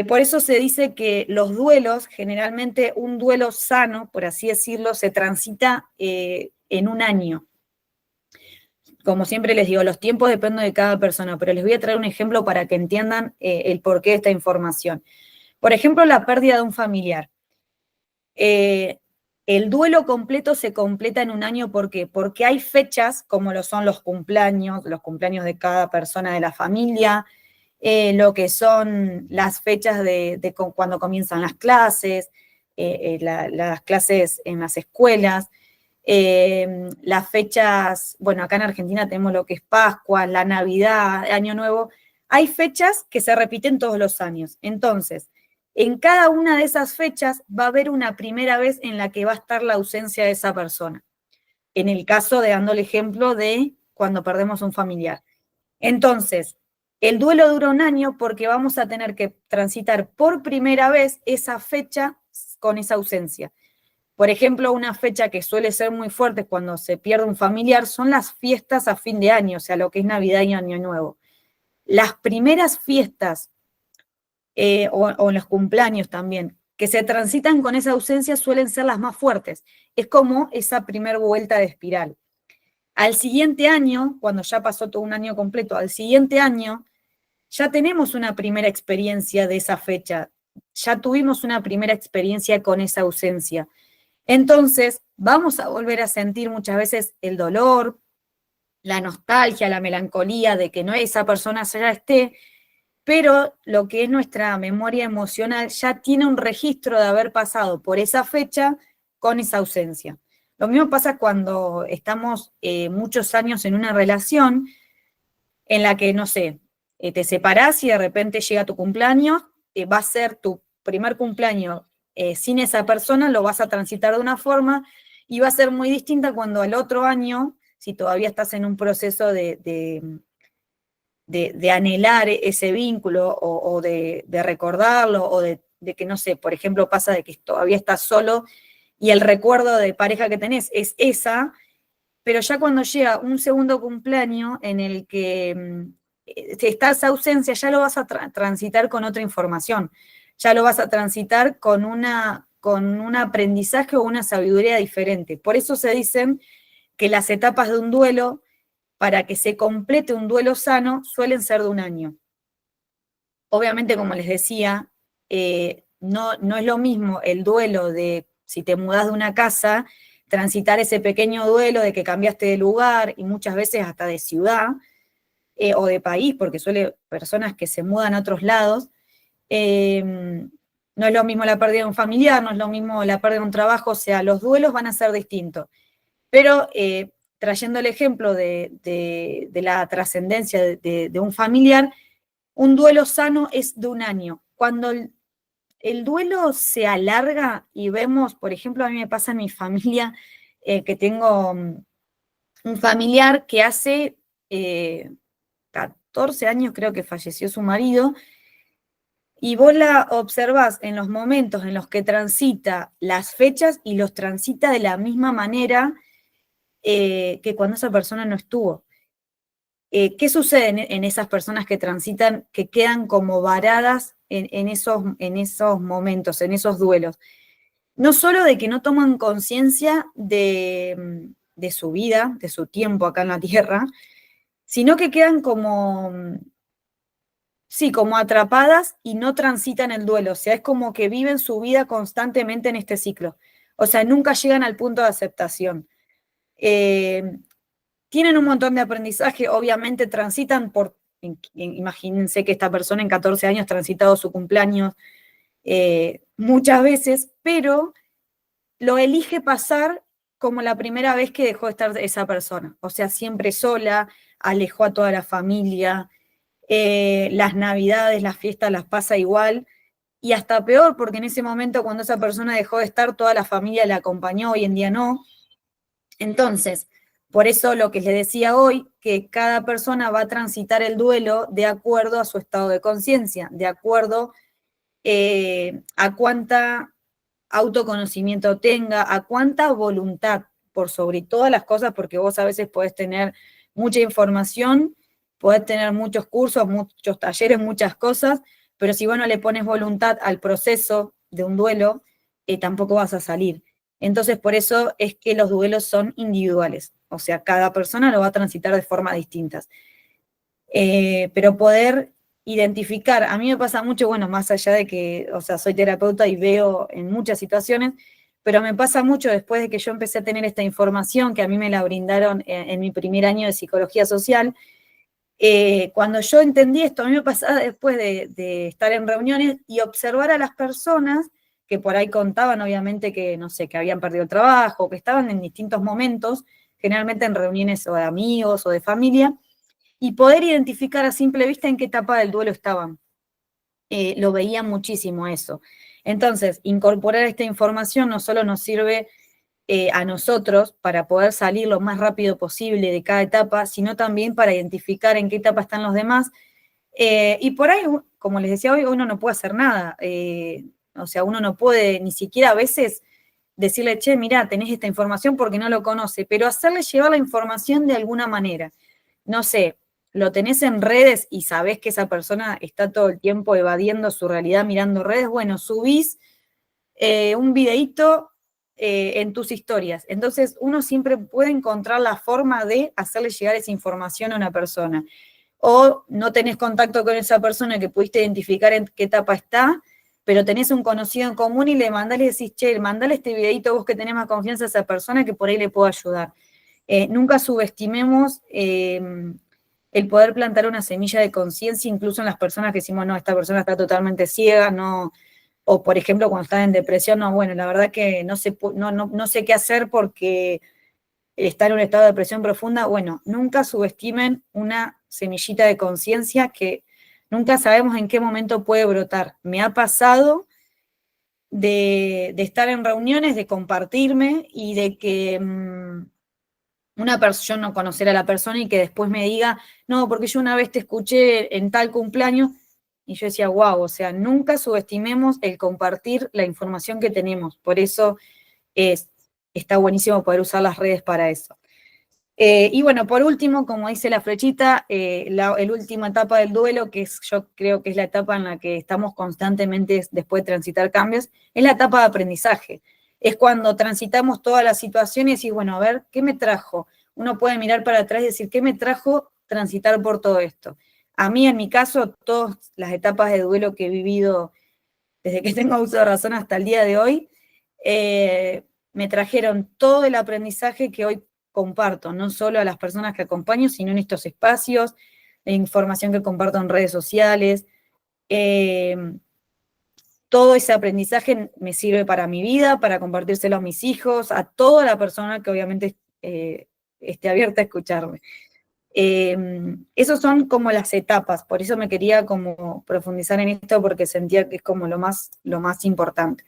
Por eso se dice que los duelos, generalmente un duelo sano, por así decirlo, se transita en un año. Como siempre les digo, los tiempos dependen de cada persona, pero les voy a traer un ejemplo para que entiendan el porqué de esta información. Por ejemplo, la pérdida de un familiar. El duelo completo se completa en un año, ¿por qué? Porque hay fechas, como lo son los cumpleaños de cada persona de la familia, lo que son las fechas de cuando comienzan las clases, las clases en las escuelas, las fechas, bueno, acá en Argentina tenemos lo que es Pascua, la Navidad, Año Nuevo. Hay fechas que se repiten todos los años. Entonces, en cada una de esas fechas va a haber una primera vez en la que va a estar la ausencia de esa persona. En el caso de, dando el ejemplo de cuando perdemos un familiar. Entonces, el duelo dura un año porque vamos a tener que transitar por primera vez esa fecha con esa ausencia. Por ejemplo, una fecha que suele ser muy fuerte cuando se pierde un familiar son las fiestas a fin de año, o sea, lo que es Navidad y Año Nuevo. Las primeras fiestas o en los cumpleaños también, que se transitan con esa ausencia suelen ser las más fuertes. Es como esa primer vuelta de espiral. Al siguiente año, cuando ya pasó todo un año completo, al siguiente año ya tenemos una primera experiencia de esa fecha, ya tuvimos una primera experiencia con esa ausencia. Entonces, vamos a volver a sentir muchas veces el dolor, la nostalgia, la melancolía de que no esa persona ya esté, pero lo que es nuestra memoria emocional ya tiene un registro de haber pasado por esa fecha con esa ausencia. Lo mismo pasa cuando estamos muchos años en una relación en la que, no sé, te separás y de repente llega tu cumpleaños, va a ser tu primer cumpleaños sin esa persona, lo vas a transitar de una forma y va a ser muy distinta cuando al otro año, si todavía estás en un proceso de anhelar ese vínculo o de recordarlo o de que, no sé, por ejemplo, pasa de que todavía estás solo y el recuerdo de pareja que tenés es esa, pero ya cuando llega un segundo cumpleaños en el que está esa ausencia, ya lo vas a transitar con otra información, ya lo vas a transitar con un aprendizaje o una sabiduría diferente. Por eso se dicen que las etapas de un duelo, para que se complete un duelo sano, suelen ser de un año. Obviamente, como les decía, no es lo mismo el duelo de si te mudás de una casa, transitar ese pequeño duelo de que cambiaste de lugar y muchas veces hasta de ciudad o de país, porque suele personas que se mudan a otros lados. No es lo mismo la pérdida de un familiar, no es lo mismo la pérdida de un trabajo, o sea, los duelos van a ser distintos. Pero trayendo el ejemplo de la trascendencia de un familiar, un duelo sano es de un año. Cuando el duelo se alarga y vemos, por ejemplo, a mí me pasa en mi familia, que tengo un familiar que hace 14 años creo que falleció su marido, y vos la observás en los momentos en los que transita las fechas y los transita de la misma manera que cuando esa persona no estuvo. ¿Qué sucede en esas personas que transitan, que quedan como varadas en esos momentos, en esos duelos? No solo de que no toman conciencia de su vida, de su tiempo acá en la Tierra, sino que quedan como, sí, como atrapadas y no transitan el duelo. O sea, es como que viven su vida constantemente en este ciclo. O sea, nunca llegan al punto de aceptación. Tienen un montón de aprendizaje, obviamente transitan imagínense que esta persona en 14 años ha transitado su cumpleaños muchas veces, pero lo elige pasar como la primera vez que dejó de estar esa persona. O sea, siempre sola, alejó a toda la familia, las navidades, las fiestas las pasa igual, y hasta peor, porque en ese momento cuando esa persona dejó de estar, toda la familia la acompañó, hoy en día no. Entonces, por eso lo que les decía hoy, que cada persona va a transitar el duelo de acuerdo a su estado de conciencia, de acuerdo a cuánta autoconocimiento tenga, a cuánta voluntad, por sobre todas las cosas, porque vos a veces podés tener mucha información, podés tener muchos cursos, muchos talleres, muchas cosas, pero si vos no le pones voluntad al proceso de un duelo, tampoco vas a salir. Entonces, por eso es que los duelos son individuales, o sea, cada persona lo va a transitar de formas distintas. Pero poder identificar, a mí me pasa mucho, bueno, más allá de que, o sea, soy terapeuta y veo en muchas situaciones, pero me pasa mucho después de que yo empecé a tener esta información, que a mí me la brindaron en mi primer año de psicología social. Cuando yo entendí esto, a mí me pasaba después de estar en reuniones y observar a las personas que por ahí contaban, obviamente, que, no sé, que habían perdido el trabajo, que estaban en distintos momentos, generalmente en reuniones o de amigos o de familia, y poder identificar a simple vista en qué etapa del duelo estaban. Lo veía muchísimo eso. Entonces, incorporar esta información no solo nos sirve a nosotros para poder salir lo más rápido posible de cada etapa, sino también para identificar en qué etapa están los demás. Y por ahí, como les decía hoy, uno no puede hacer nada. O sea, uno no puede ni siquiera a veces decirle, che, mirá, tenés esta información porque no lo conoce, pero hacerle llevar la información de alguna manera. No sé, lo tenés en redes y sabés que esa persona está todo el tiempo evadiendo su realidad mirando redes, bueno, subís un videíto en tus historias. Entonces, uno siempre puede encontrar la forma de hacerle llegar esa información a una persona. O no tenés contacto con esa persona que pudiste identificar en qué etapa está, pero tenés un conocido en común y le mandás y decís, che, mandale este videito vos que tenés más confianza a esa persona que por ahí le puedo ayudar. Nunca subestimemos el poder plantar una semilla de conciencia, incluso en las personas que decimos, no, esta persona está totalmente ciega, no, o por ejemplo cuando están en depresión, no, bueno, la verdad que no sé qué hacer porque está en un estado de depresión profunda. Bueno, nunca subestimen una semillita de conciencia que nunca sabemos en qué momento puede brotar. Me ha pasado de estar en reuniones, de compartirme y de que una persona, yo no conocer a la persona y que después me diga, no, porque yo una vez te escuché en tal cumpleaños, y yo decía, wow, o sea, nunca subestimemos el compartir la información que tenemos, por eso está buenísimo poder usar las redes para eso. Y bueno, por último, como dice la flechita, la última etapa del duelo, que yo creo que es la etapa en la que estamos constantemente después de transitar cambios, es la etapa de aprendizaje. Es cuando transitamos todas las situaciones y decís, bueno, a ver, ¿qué me trajo? Uno puede mirar para atrás y decir, ¿qué me trajo transitar por todo esto? A mí, en mi caso, todas las etapas de duelo que he vivido desde que tengo uso de razón hasta el día de hoy, me trajeron todo el aprendizaje que hoy comparto, no solo a las personas que acompaño, sino en estos espacios, la información que comparto en redes sociales. Todo ese aprendizaje me sirve para mi vida, para compartírselo a mis hijos, a toda la persona que obviamente esté abierta a escucharme. Esos son como las etapas, por eso me quería como profundizar en esto, porque sentía que es como lo más importante.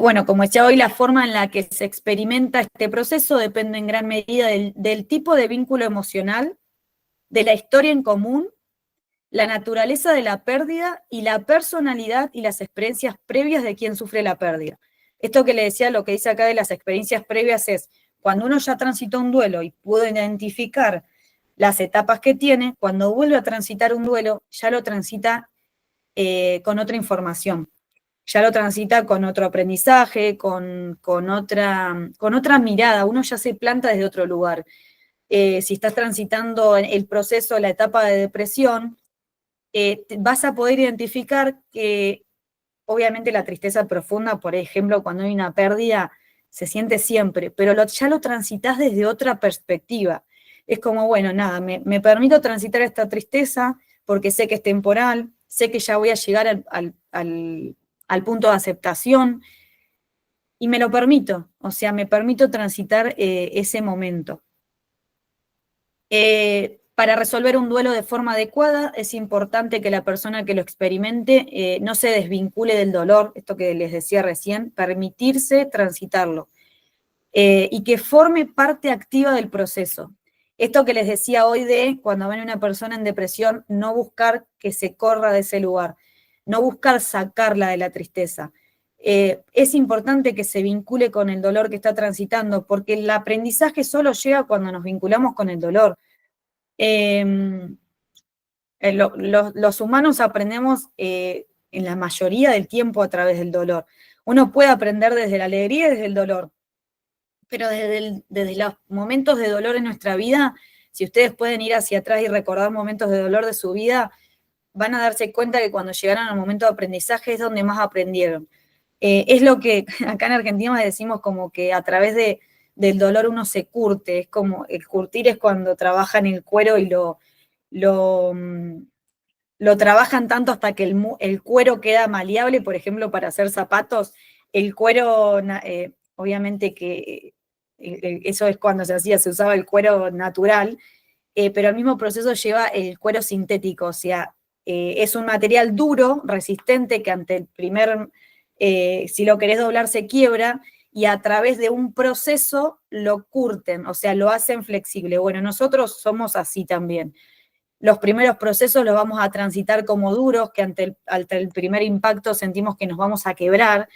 Bueno, como decía hoy, la forma en la que se experimenta este proceso depende en gran medida del tipo de vínculo emocional, de la historia en común, la naturaleza de la pérdida y la personalidad y las experiencias previas de quien sufre la pérdida. Esto que le decía, lo que dice acá de las experiencias previas es, cuando uno ya transitó un duelo y pudo identificar las etapas que tiene, cuando vuelve a transitar un duelo, ya lo transita con otra información. Ya lo transita con otro aprendizaje, con otra mirada, uno ya se planta desde otro lugar. Si estás transitando el proceso, la etapa de depresión, vas a poder identificar que obviamente la tristeza profunda, por ejemplo, cuando hay una pérdida, se siente siempre, pero ya lo transitas desde otra perspectiva. Es como, bueno, nada, me permito transitar esta tristeza porque sé que es temporal, sé que ya voy a llegar al punto de aceptación, y me lo permito, o sea, me permito transitar ese momento. Para resolver un duelo de forma adecuada, es importante que la persona que lo experimente no se desvincule del dolor, esto que les decía recién, permitirse transitarlo, y que forme parte activa del proceso. Esto que les decía hoy de cuando ven a una persona en depresión, no buscar que se corra de ese lugar, no buscar sacarla de la tristeza. Es importante que se vincule con el dolor que está transitando, porque el aprendizaje solo llega cuando nos vinculamos con el dolor. Los humanos aprendemos en la mayoría del tiempo a través del dolor. Uno puede aprender desde la alegría y desde el dolor, pero desde los momentos de dolor en nuestra vida, si ustedes pueden ir hacia atrás y recordar momentos de dolor de su vida, van a darse cuenta que cuando llegaron al momento de aprendizaje es donde más aprendieron. Es lo que acá en Argentina decimos como que a través del dolor uno se curte, es como, el curtir es cuando trabajan el cuero y lo trabajan tanto hasta que el cuero queda maleable, por ejemplo, para hacer zapatos, el cuero, obviamente que eso es cuando se usaba el cuero natural, pero el mismo proceso lleva el cuero sintético, o sea, es un material duro, resistente, que ante el primer, si lo querés doblar, se quiebra, y a través de un proceso lo curten, o sea, lo hacen flexible. Bueno, nosotros somos así también. Los primeros procesos los vamos a transitar como duros, que ante el primer impacto sentimos que nos vamos a quebrar,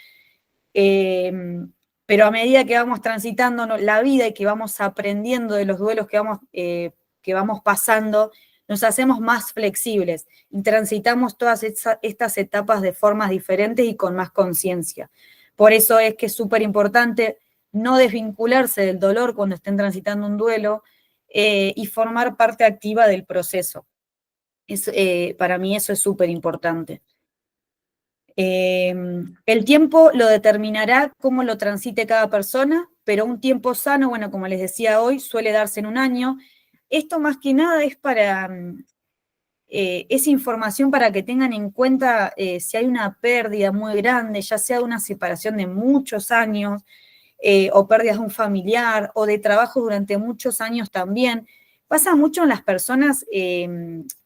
pero a medida que vamos transitando la vida y que vamos aprendiendo de los duelos que que vamos pasando, nos hacemos más flexibles y transitamos todas estas etapas de formas diferentes y con más conciencia. Por eso es que es súper importante no desvincularse del dolor cuando estén transitando un duelo y formar parte activa del proceso. Para mí eso es súper importante. El tiempo lo determinará cómo lo transite cada persona, pero un tiempo sano, bueno, como les decía hoy, suele darse en un año. Esto más que nada es para, es información para que tengan en cuenta si hay una pérdida muy grande, ya sea de una separación de muchos años, o pérdidas de un familiar, o de trabajo durante muchos años también. Pasa mucho en las personas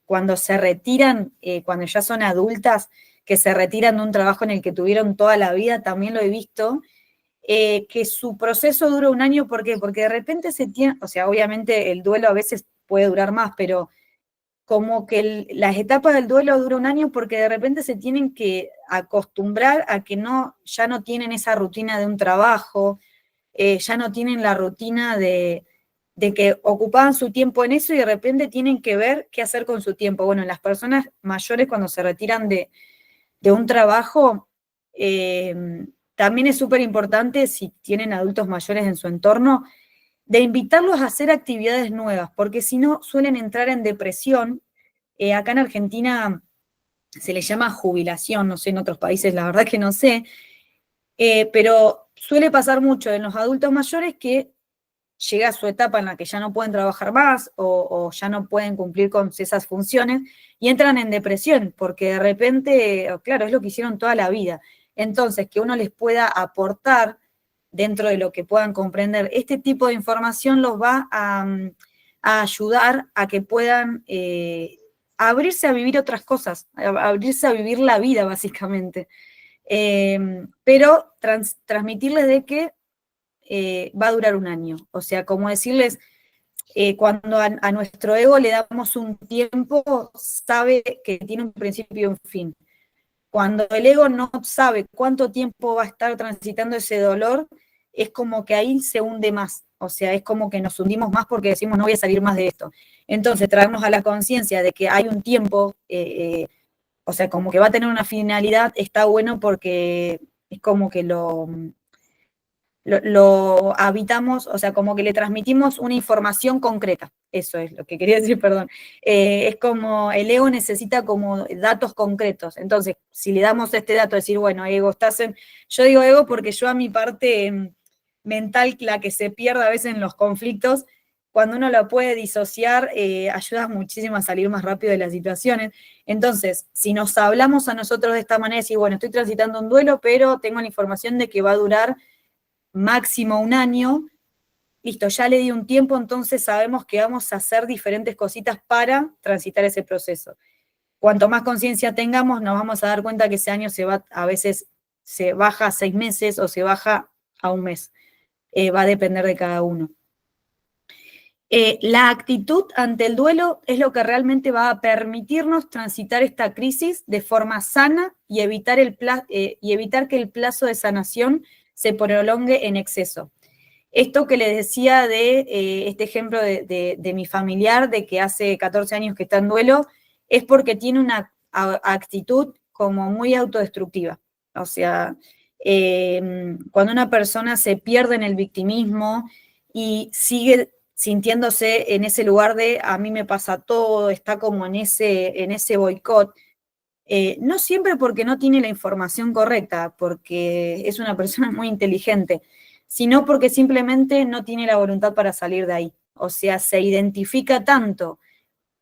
cuando se retiran, cuando ya son adultas, que se retiran de un trabajo en el que tuvieron toda la vida, también lo he visto, que su proceso dura un año. ¿Por qué? Porque de repente se tiene, o sea, obviamente el duelo a veces puede durar más, pero como que las etapas del duelo duran un año porque de repente se tienen que acostumbrar a que ya no tienen esa rutina de un trabajo, ya no tienen la rutina de que ocupaban su tiempo en eso y de repente tienen que ver qué hacer con su tiempo. Bueno, las personas mayores cuando se retiran de un trabajo, también es súper importante, si tienen adultos mayores en su entorno, de invitarlos a hacer actividades nuevas, porque si no suelen entrar en depresión. Acá en Argentina se le llama jubilación, no sé, en otros países la verdad que no sé, pero suele pasar mucho en los adultos mayores que llega a su etapa en la que ya no pueden trabajar más o ya no pueden cumplir con esas funciones y entran en depresión, porque de repente, claro, es lo que hicieron toda la vida. Entonces, que uno les pueda aportar dentro de lo que puedan comprender este tipo de información los va a ayudar a que puedan abrirse a vivir otras cosas, abrirse a vivir la vida, básicamente. Pero transmitirles de que va a durar un año. O sea, como decirles, cuando a nuestro ego le damos un tiempo, sabe que tiene un principio y un fin. Cuando el ego no sabe cuánto tiempo va a estar transitando ese dolor, es como que ahí se hunde más. O sea, es como que nos hundimos más porque decimos, no voy a salir más de esto. Entonces, traernos a la conciencia de que hay un tiempo, o sea, como que va a tener una finalidad, está bueno porque es como que lo habitamos, o sea, como que le transmitimos una información concreta. Eso es lo que quería decir, perdón. Es como el ego necesita como datos concretos. Entonces, si le damos este dato, decir, bueno, ego, estás en... Yo digo ego porque yo a mi parte mental, la que se pierde a veces en los conflictos, cuando uno la puede disociar, ayuda muchísimo a salir más rápido de las situaciones. Entonces, si nos hablamos a nosotros de esta manera, decir, bueno, estoy transitando un duelo, pero tengo la información de que va a durar máximo un año, listo, ya le di un tiempo, entonces sabemos que vamos a hacer diferentes cositas para transitar ese proceso. Cuanto más conciencia tengamos, nos vamos a dar cuenta que ese año a veces se baja a 6 meses o se baja a un mes. Va a depender de cada uno. La actitud ante el duelo es lo que realmente va a permitirnos transitar esta crisis de forma sana y evitar que el plazo de sanación se prolongue en exceso. Esto que les decía de este ejemplo de mi familiar, de que hace 14 años que está en duelo, es porque tiene una actitud como muy autodestructiva. O sea, cuando una persona se pierde en el victimismo y sigue sintiéndose en ese lugar de a mí me pasa todo, está como en ese boicot, no siempre porque no tiene la información correcta, porque es una persona muy inteligente, sino porque simplemente no tiene la voluntad para salir de ahí. O sea, se identifica tanto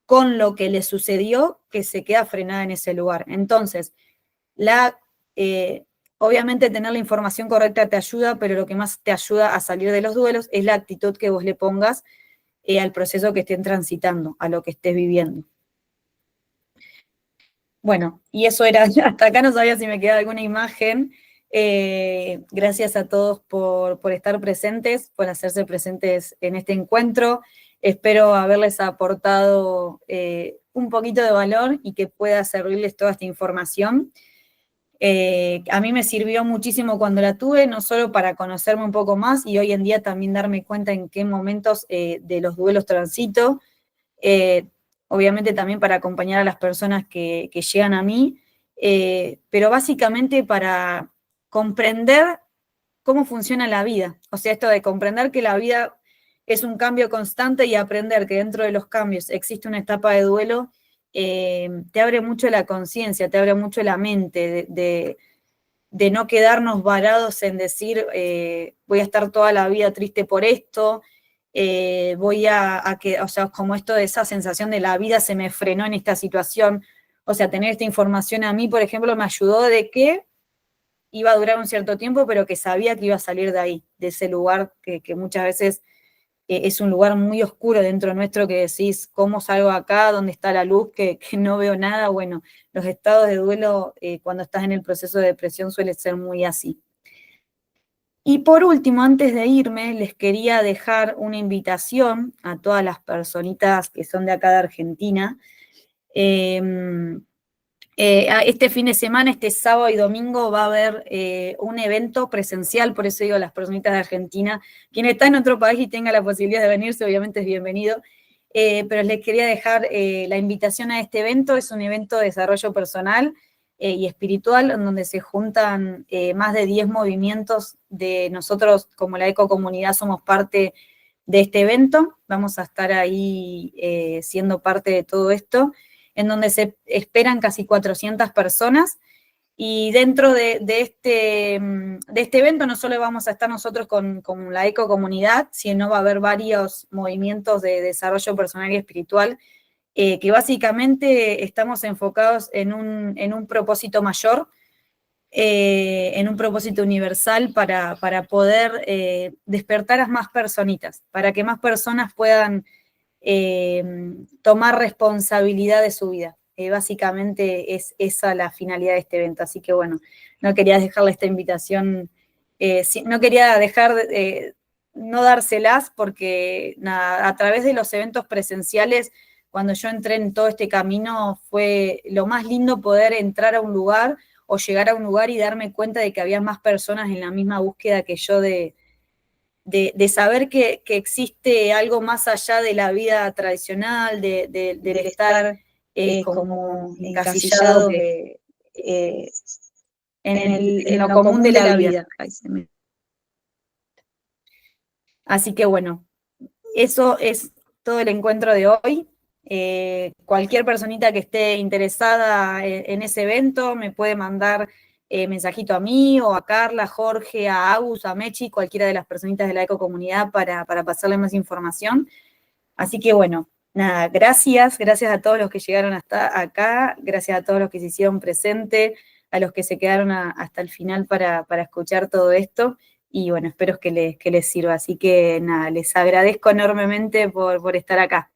con lo que le sucedió que se queda frenada en ese lugar. Entonces, obviamente tener la información correcta te ayuda, pero lo que más te ayuda a salir de los duelos es la actitud que vos le pongas al proceso que estén transitando, a lo que estés viviendo. Bueno, y eso era, hasta acá no sabía si me quedaba alguna imagen. Gracias a todos por estar presentes, por hacerse presentes en este encuentro. Espero haberles aportado un poquito de valor y que pueda servirles toda esta información. A mí me sirvió muchísimo cuando la tuve, no solo para conocerme un poco más y hoy en día también darme cuenta en qué momentos de los duelos transito, obviamente también para acompañar a las personas que llegan a mí, pero básicamente para comprender cómo funciona la vida. O sea, esto de comprender que la vida es un cambio constante y aprender que dentro de los cambios existe una etapa de duelo, te abre mucho la conciencia, te abre mucho la mente, de no quedarnos varados en decir, voy a estar toda la vida triste por esto, voy o sea, como esto de esa sensación de la vida se me frenó en esta situación. O sea, tener esta información a mí, por ejemplo, me ayudó de que iba a durar un cierto tiempo, pero que sabía que iba a salir de ahí, de ese lugar que muchas veces es un lugar muy oscuro dentro nuestro, que decís, ¿cómo salgo acá? ¿Dónde está la luz? Que no veo nada. Bueno, los estados de duelo, cuando estás en el proceso de depresión, suele ser muy así. Y por último, antes de irme, les quería dejar una invitación a todas las personitas que son de acá de Argentina. Este fin de semana, este sábado y domingo, va a haber un evento presencial, por eso digo las personitas de Argentina. Quien está en otro país y tenga la posibilidad de venirse, obviamente es bienvenido. Pero les quería dejar la invitación a este evento. Es un evento de desarrollo personal y espiritual, en donde se juntan más de 10 movimientos de nosotros, como la Ecocomunidad, somos parte de este evento. Vamos a estar ahí siendo parte de todo esto, en donde se esperan casi 400 personas, y dentro de este evento no solo vamos a estar nosotros con la ecocomunidad, sino va a haber varios movimientos de desarrollo personal y espiritual, que básicamente estamos enfocados en un propósito mayor, en un propósito universal para poder despertar a más personitas, para que más personas puedan tomar responsabilidad de su vida. Básicamente es esa la finalidad de este evento. Así que bueno, no quería dejarle esta invitación, no quería dejar no dárselas, porque nada, a través de los eventos presenciales, cuando yo entré en todo este camino, fue lo más lindo poder entrar a un lugar o llegar a un lugar y darme cuenta de que había más personas en la misma búsqueda que yo de saber que existe algo más allá de la vida tradicional, del estar como encasillado en lo común de la vida. Así que bueno, eso es todo el encuentro de hoy. Cualquier personita que esté interesada en ese evento me puede mandar mensajito a mí, o a Carla, a Jorge, a Agus, a Mechi, cualquiera de las personitas de la ecocomunidad, para pasarle más información. Así que bueno, nada, gracias a todos los que llegaron hasta acá, gracias a todos los que se hicieron presente, a los que se quedaron hasta el final para escuchar todo esto. Y bueno, espero que les sirva. Así que nada, les agradezco enormemente por estar acá.